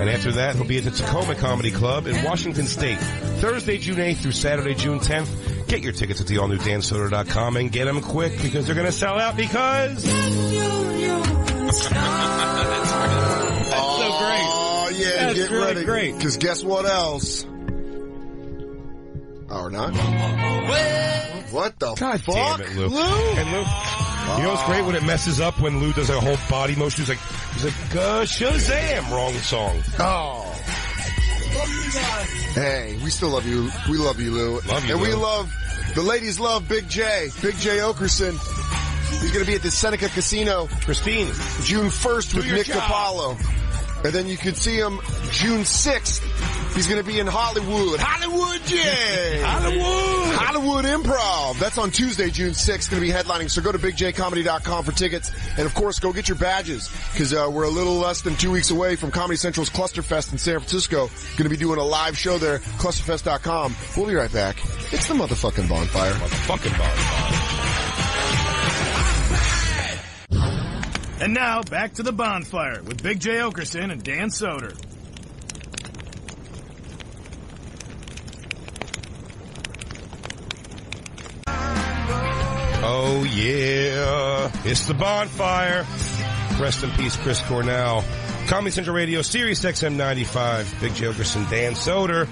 And after that, he'll be at the Tacoma Comedy Club in Washington State, Thursday, June 8th through Saturday, June 10th. Get your tickets at theallnewdansoder.com and get them quick because they're going to sell out because... That's so great. Oh, yeah, That's get really ready. Great. Because guess what else? Or not? What the God fuck? damn it, Lou. And Lou, you know what's great when it messes up when Lou does a whole body motion? He's like, Shazam! Wrong song. Oh. Hey, we still love you. We love you, Lou. Love you, and Lou. the ladies love Big J Okerson. He's going to be at the Seneca Casino. Christine. June 1st with Nick DiPaolo. And then you can see him June 6th. He's going to be in Hollywood. Hollywood J! Hollywood Improv. That's on Tuesday, June 6th. Going to be headlining. So go to bigjcomedy.com for tickets. And, of course, go get your badges because we're a little less than 2 weeks away from Comedy Central's Clusterfest in San Francisco. Going to be doing a live show there, clusterfest.com. We'll be right back. It's the motherfucking Bonfire. And now, back to the Bonfire with Big J. Okerson and Dan Soder. Oh, yeah. It's the Bonfire. Rest in peace, Chris Cornell. Comedy Central Radio, Sirius XM 95. Big J. Okerson, Dan Soder.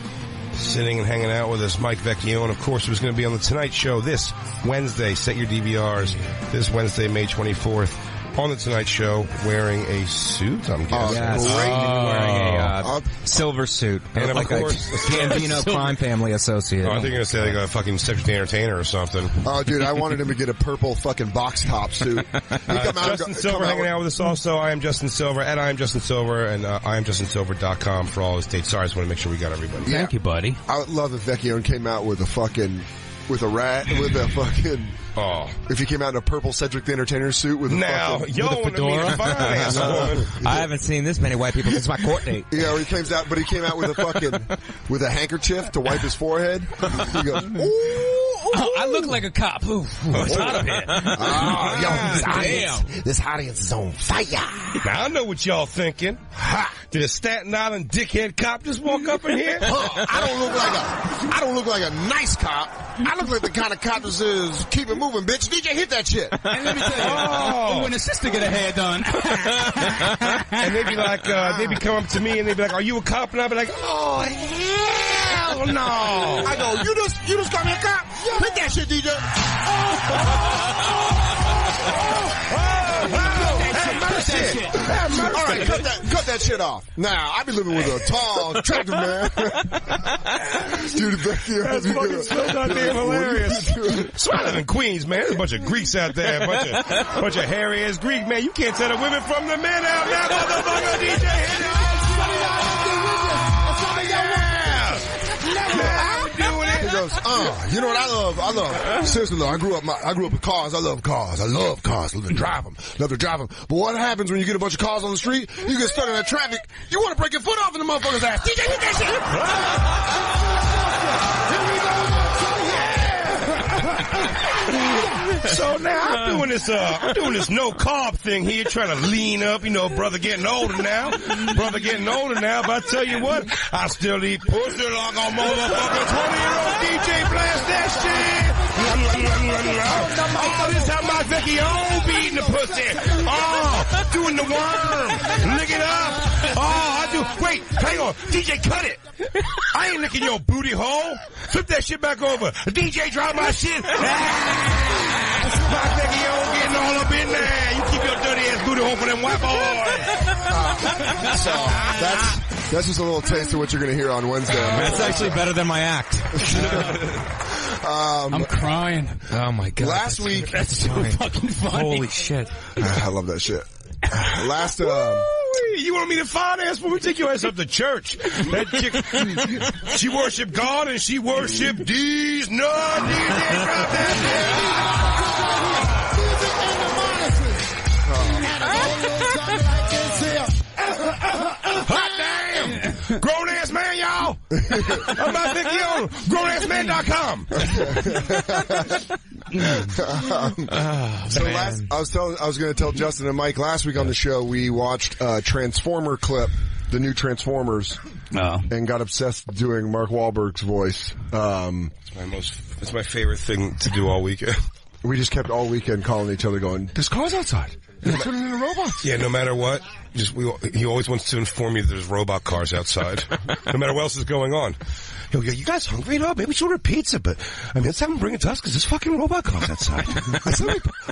sitting and hanging out with us, Mike Vecchione, of course, who's going to be on The Tonight Show this Wednesday. Set your DVRs this Wednesday, May 24th. On The Tonight Show, wearing a suit, I'm guessing. Yes. Wearing a silver suit. And like of course, a Gambino crime family associate. Oh, I think you're going to say like a fucking Cedric the Entertainer or something. Oh, dude, I wanted him to get a purple fucking box top suit. Justin Silver hanging out with us also. I am Justin Silver, at I am Justin Silver, and IamJustinSilver.com for all his dates. Sorry, I just want to make sure we got everybody. Yeah. Thank you, buddy. I would love if Vecchione came out with a fucking... With a fucking... Oh. If he came out in a purple Cedric the Entertainer suit with a fucking... With a fedora. I haven't seen this many white people since my court date. Yeah, he came out with a fucking... with a handkerchief to wipe his forehead. He goes, ooh. I look like a cop. Ooh, it's hot up here. This audience is on fire. Now, I know what y'all thinking. Ha! Did a Staten Island dickhead cop just walk up in here? I don't look like a nice cop. I look like the kind of cop that says, keep it moving, bitch. DJ, hit that shit. And let me tell you, when a sister get her hair done. And they'd be like, they'd be coming up to me and they'd be like, are you a cop? And I'd be like, oh, hell no. I go, you just call me a cop? Hit that shit, DJ. All right, cut that shit off. Now, I be living with a tall, attractive man. Dude, that's fucking so goddamn hilarious. So I live in Queens, man. There's a bunch of Greeks out there, a bunch of hairy ass Greek, man. You can't tell the women from the men out now, motherfucker. DJ, hit it. He goes, you know what I love? Seriously, look, I grew up with cars. I love cars. Love to drive them. But what happens when you get a bunch of cars on the street? You get stuck in that traffic. You want to break your foot off in the motherfucker's ass. DJ, hit that shit. So now I'm doing this no carb thing here, trying to lean up. You know, brother getting older now. But I tell you what, I still eat pussy like a motherfucker. 20-year-old DJ blast that shit. Oh, this is how my Vecchione be eating the pussy. Oh, doing the worm. Lick it up. Wait, hang on. DJ, cut it. I ain't licking your booty hole. Flip that shit back over. DJ, drop my shit. My Vecchione getting all up in there. You keep your dirty ass booty hole for them white boys. So, that's just a little taste of what you're going to hear on Wednesday. That's actually better than my act. I'm crying. Oh my god. Last week. That's so fucking funny. Holy shit. I love that shit. You want me to finance when we take your ass up to church? That chick, she worship God and she worship these nuts. Hot damn! Grown ass man, y'all. I'm about Vecchione. GrownAssMan.com. I was going to tell Justin and Mike last week on the show we watched a Transformer clip, the new Transformers, and got obsessed doing Mark Wahlberg's voice. It's my favorite thing to do all weekend. We just kept all weekend calling each other, going, "There's cars outside. They're turning into robots." Yeah, no matter what, he always wants to inform you that there's robot cars outside, no matter what else is going on. He'll go, "You guys hungry? No, maybe we should order pizza, but I mean, let's have them bring it to us because there's fucking robot cars outside." I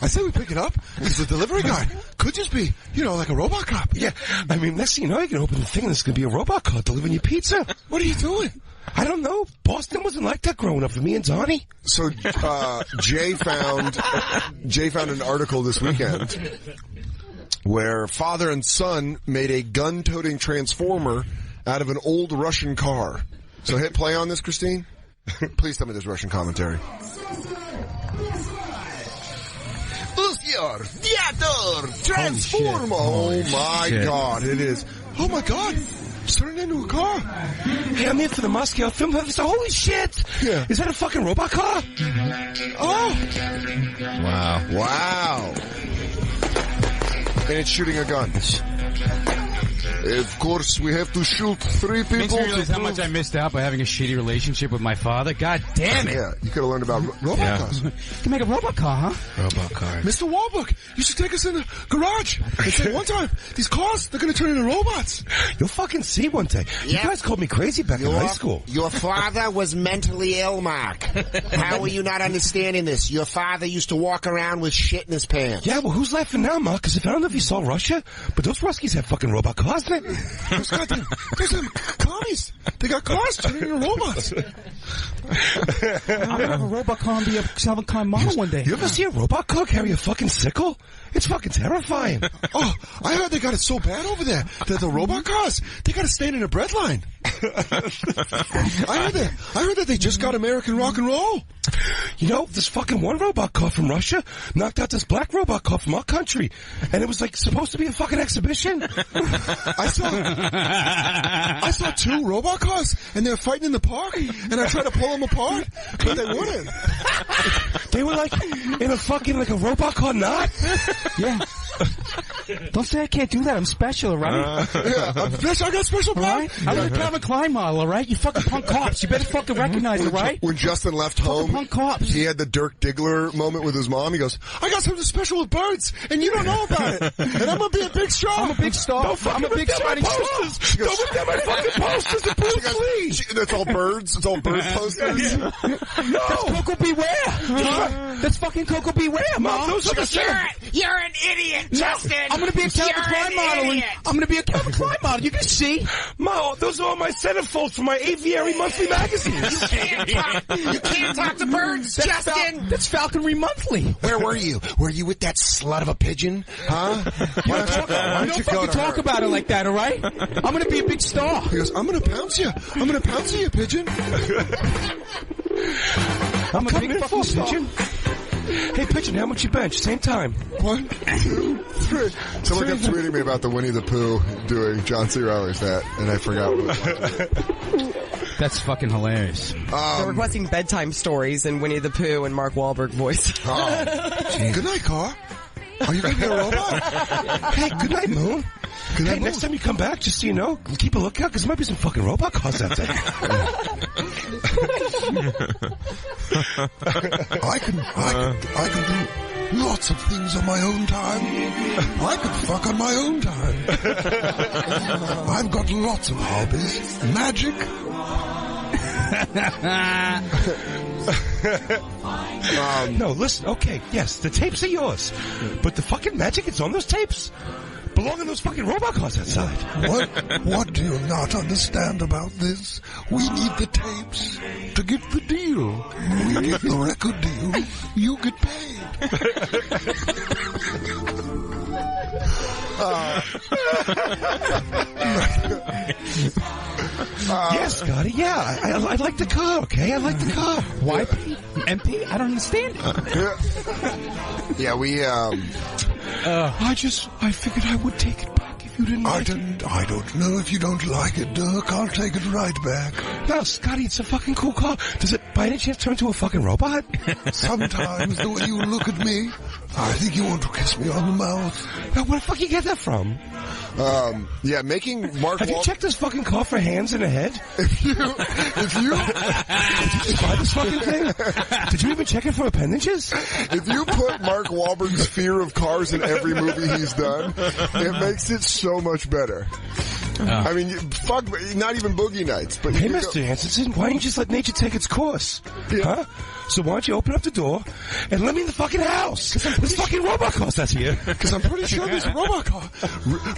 said we pick it up because the delivery guy could just be, like a robot cop. Yeah, I mean, next thing you know, you can open the thing and there's going to be a robot car delivering you pizza. What are you doing? I don't know. Boston wasn't like that growing up for me and Donnie. So Jay found an article this weekend where father and son made a gun-toting transformer out of an old Russian car. So hit play on this, Christine. Please tell me there's Russian commentary. Transformer. Oh my God, it is. Oh my God. It's turning into a car. Hey, I'm in for the Moscow Film Festival. Holy shit! Yeah. Is that a fucking robot car? Oh! Wow. And it's shooting a gun. Of course, we have to shoot 3 people. Makes me realize how much I missed out by having a shitty relationship with my father. God damn it. Yeah, you could have learned about robot cars. You can make a robot car, huh? Robot car. Mr. Wahlberg, you should take us in the garage and say one time, these cars, they're going to turn into robots. You'll fucking see one day. You guys called me crazy back in high school. Your father was mentally ill, Mark. How are you not understanding this? Your father used to walk around with shit in his pants. Yeah, well, who's laughing now, Mark? Because I don't know if you saw Russia, but those Ruskies have fucking robot cars in it. Those goddamn commies. They got cars turning into robots. I'm gonna have a robot car and be a Calvin Klein model one day. You ever see a robot car carry a fucking sickle? It's fucking terrifying. Oh, I heard they got it so bad over there that the robot cars, they got to stand in a bread line. I heard that they just got American rock and roll. You know, this fucking one robot car from Russia knocked out this black robot car from our country. And it was like supposed to be a fucking exhibition. I saw 2 robot cars and they were fighting in the park and I tried to pull them apart, but they wouldn't. They were like in a fucking like a robot car knot. Yeah. Don't say I can't do that. I'm special, right? Yeah, I got special power. Right? I'm a Calvin Klein model, all right? You fucking punk cops. You better fucking recognize it, right? When Justin left home, punk cops. He had the Dirk Diggler moment with his mom. He goes, I got something special with birds, and you don't know about it. And I'm going to be a big star. I'm a big star. I'm a big shining star. Don't look at my fucking posters and Bruce Lee. That's all birds? It's all bird posters? No. That's Coco Beware. That's fucking Coco Beware, Mom. You're an idiot, Justin. I'm going to be a Calvin Klein model. I'm going to be a Calvin Klein model. You can see. Ma, those are all my centerfolds from my Aviary Monthly magazines. You can't talk to birds, Justin. That's Falconry Monthly. Where were you? Were you with that slut of a pigeon? Huh? Why don't you fucking talk about it like that, all right? I'm going to be a big star. He goes, I'm going to pounce you. I'm going to pounce you, pigeon. I'm a big fucking star. Hey, Pigeon, how much you bench? Same time. 1, 2, 3. Someone kept tweeting me about the Winnie the Pooh doing John C. Reilly's that, and I forgot what it was. That's fucking hilarious. They're requesting bedtime stories in Winnie the Pooh and Mark Wahlberg voice. Good night, Car. Are you going to be a robot? Hey, good night, Moon. Good night, Hey, next time you come back, just so you know, keep a lookout, because there might be some fucking robot cars out there. I can do lots of things on my own time. I can fuck on my own time. I've got lots of hobbies. Magic. No, listen, okay, yes, the tapes are yours, but the fucking magic it's on those tapes belong in those fucking robot cars outside. What do you not understand about this? We need the tapes to get the deal. We get the record deal. You get paid. Yes, Scotty, yeah, I like the car, okay? I like the car. Why MP? I don't understand it. Yeah, we, I figured I would take it back if you didn't like it. I don't know if you don't like it, Dirk. I'll take it right back. No, Scotty, it's a fucking cool car. Does it by any chance turn into a fucking robot? Sometimes the way you look at me, I think you want to kiss me on the mouth. Now, where the fuck you get that from? Yeah, making Mark. Have you checked this fucking car for hands and a head? If you did you just buy this fucking thing? Did you even check it for appendages? If you put Mark Wahlberg's fear of cars in every movie he's done, it makes it so much better. I mean, fuck, not even Boogie Nights. But hey, Mr. Hansen, why don't you just let nature take its course? Yeah. Huh? So why don't you open up the door and let me in the fucking house? This fucking robot car's that's here. Because I'm pretty sure there's a robot car.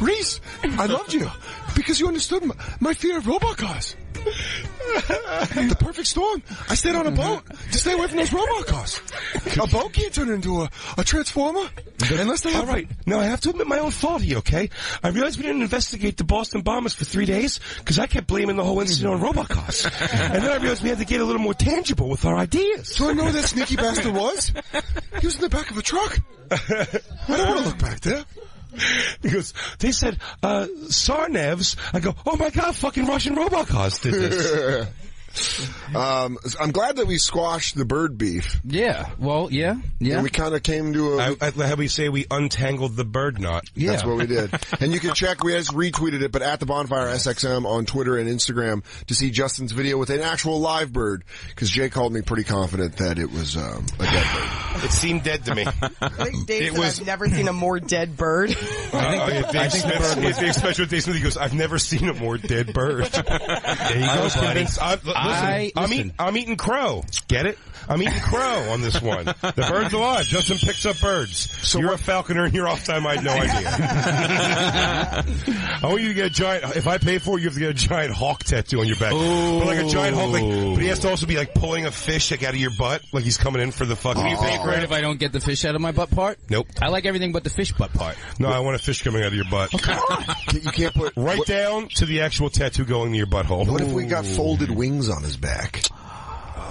Reese, I loved you because you understood my fear of robot cars. The perfect storm. I stayed on a boat to stay away from those robot cars. A boat can't turn into a transformer unless they have... All right. Now, I have to admit my own fault here, okay? I realized we didn't investigate the Boston bombers for 3 days because I kept blaming the whole incident on robot cars. And then I realized we had to get a little more tangible with our ideas. Do I know who that sneaky bastard was? He was in the back of a truck. I don't want to look back there. Because they said, Sarnevs. I go, oh my god, fucking Russian robot cars did this. I'm glad that we squashed the bird beef. Yeah. Well, yeah. And we kind of came to how we say we untangled the bird knot. Yeah. That's what we did. And you can check, we just retweeted it, but at the Bonfire SXM on Twitter and Instagram to see Justin's video with an actual live bird, because Jay called me pretty confident that it was a dead bird. It seemed dead to me. I think Dave said, I've never seen a more dead bird. Especially with Dave Smith, he goes, I've never seen a more dead bird. There you go, buddy. I'm eating crow. Get it? I'm eating crow on this one. The bird's alive. Justin picks up birds. So you're a falconer in your off time. I had no idea. I want you to get a giant. If I pay for it, you have to get a giant hawk tattoo on your back. But like a giant hawk, but he has to also be like pulling a fish like out of your butt, like he's coming in for the fucking. You pay for it if I don't get the fish out of my butt part? Nope. I like everything but the fish butt part. No, I want a fish coming out of your butt. Okay. You can't put right down to the actual tattoo going to your butthole. What if we got folded wings on his back?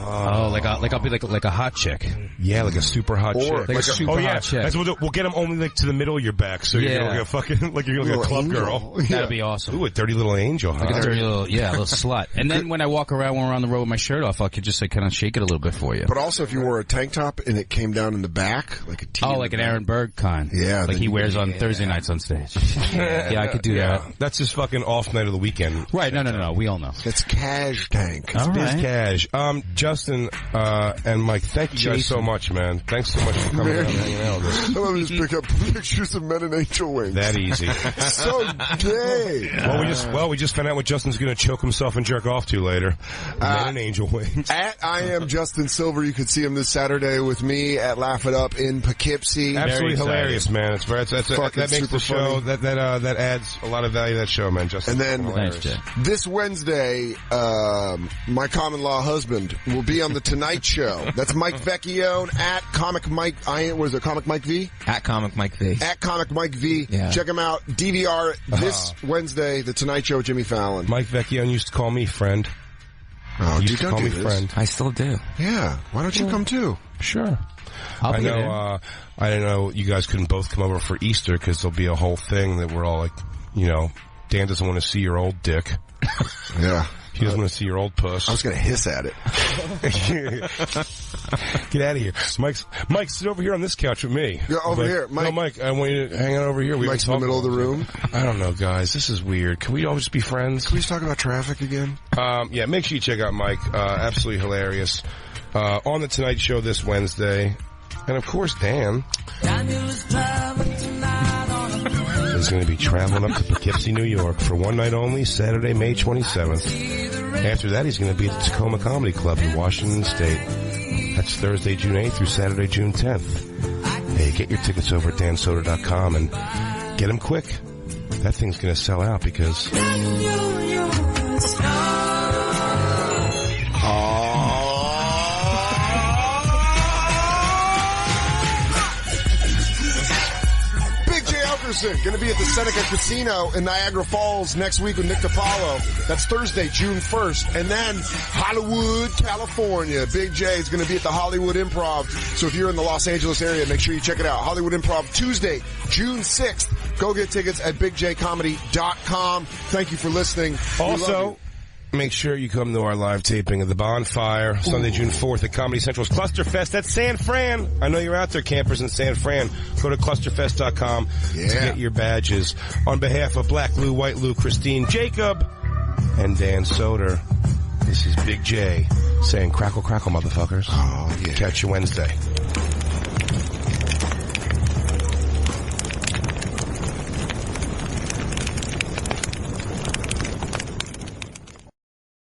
Oh, I'll be like a hot chick. Yeah, like a super hot chick. Like a super hot chick. That's what we'll get him only like to the middle of your back, so you're like a fucking like you're like a club girl. That'd be awesome. Ooh, a dirty little angel. Like a dirty little, little slut. And then when I walk around when we're on the road with my shirt off, I could just like kind of shake it a little bit for you. But also, if you wore a tank top and it came down in the back, like a T. Oh, like an Aaron Berg kind. Yeah, like he wears on Thursday nights on stage. Yeah, I could do that. That's his fucking off night of the weekend. Right? No. We all know. It's cash tank. It's cash. Justin. And Mike, thank you guys so much, man. Thanks so much for coming out and hanging out with us. I love to just pick up pictures of men in angel wings. That easy. So gay. Well, we just found out what Justin's going to choke himself and jerk off to later. Men in angel wings. At I am Justin Silver. You could see him this Saturday with me at Laugh It Up in Poughkeepsie. Absolutely hilarious, man. That makes the show that adds a lot of value to that show, man. Justin. And then this Wednesday, my common law husband will be on the Tonight Show. That's Mike Vecchione at Comic Mike. Comic Mike V? At Comic Mike V. At Comic Mike V. Yeah. Check him out. DVR this Wednesday. The Tonight Show. Jimmy Fallon. Mike Vecchione used to call me friend. Oh, used to call me friend. I still do. Yeah. Why don't you come too? Sure. I know. I didn't know you guys couldn't both come over for Easter because there'll be a whole thing that we're all like, Dan doesn't want to see your old dick. Yeah. He doesn't want to see your old puss. I was going to hiss at it. Get out of here. Mike, sit over here on this couch with me. Yeah, over here. Mike. No, Mike, I want you to hang out over here. Mike's in the middle of the room. I don't know, guys. This is weird. Can we all just be friends? Can we just talk about traffic again? Yeah, make sure you check out Mike. Absolutely hilarious. On the Tonight Show this Wednesday. And, of course, Dan is going to be traveling up to Poughkeepsie, New York for one night only, Saturday, May 27th. After that, he's going to be at the Tacoma Comedy Club in Washington State. That's Thursday, June 8th through Saturday, June 10th. Hey, get your tickets over at dansoder.com and get them quick. That thing's going to sell out because... Going to be at the Seneca Casino in Niagara Falls next week with Nick DiPaolo. That's Thursday, June 1st. And then Hollywood, California. Big J is going to be at the Hollywood Improv. So if you're in the Los Angeles area, make sure you check it out. Hollywood Improv, Tuesday, June 6th. Go get tickets at bigjcomedy.com. Thank you for listening. Also, make sure you come to our live taping of The Bonfire, Sunday, June 4th at Comedy Central's Clusterfest. That's San Fran. I know you're out there, campers in San Fran. Go to clusterfest.com to get your badges. On behalf of Black Lou, White Lou, Christine Jacob, and Dan Soder, this is Big J saying crackle, crackle, motherfuckers. Oh, yeah. Catch you Wednesday.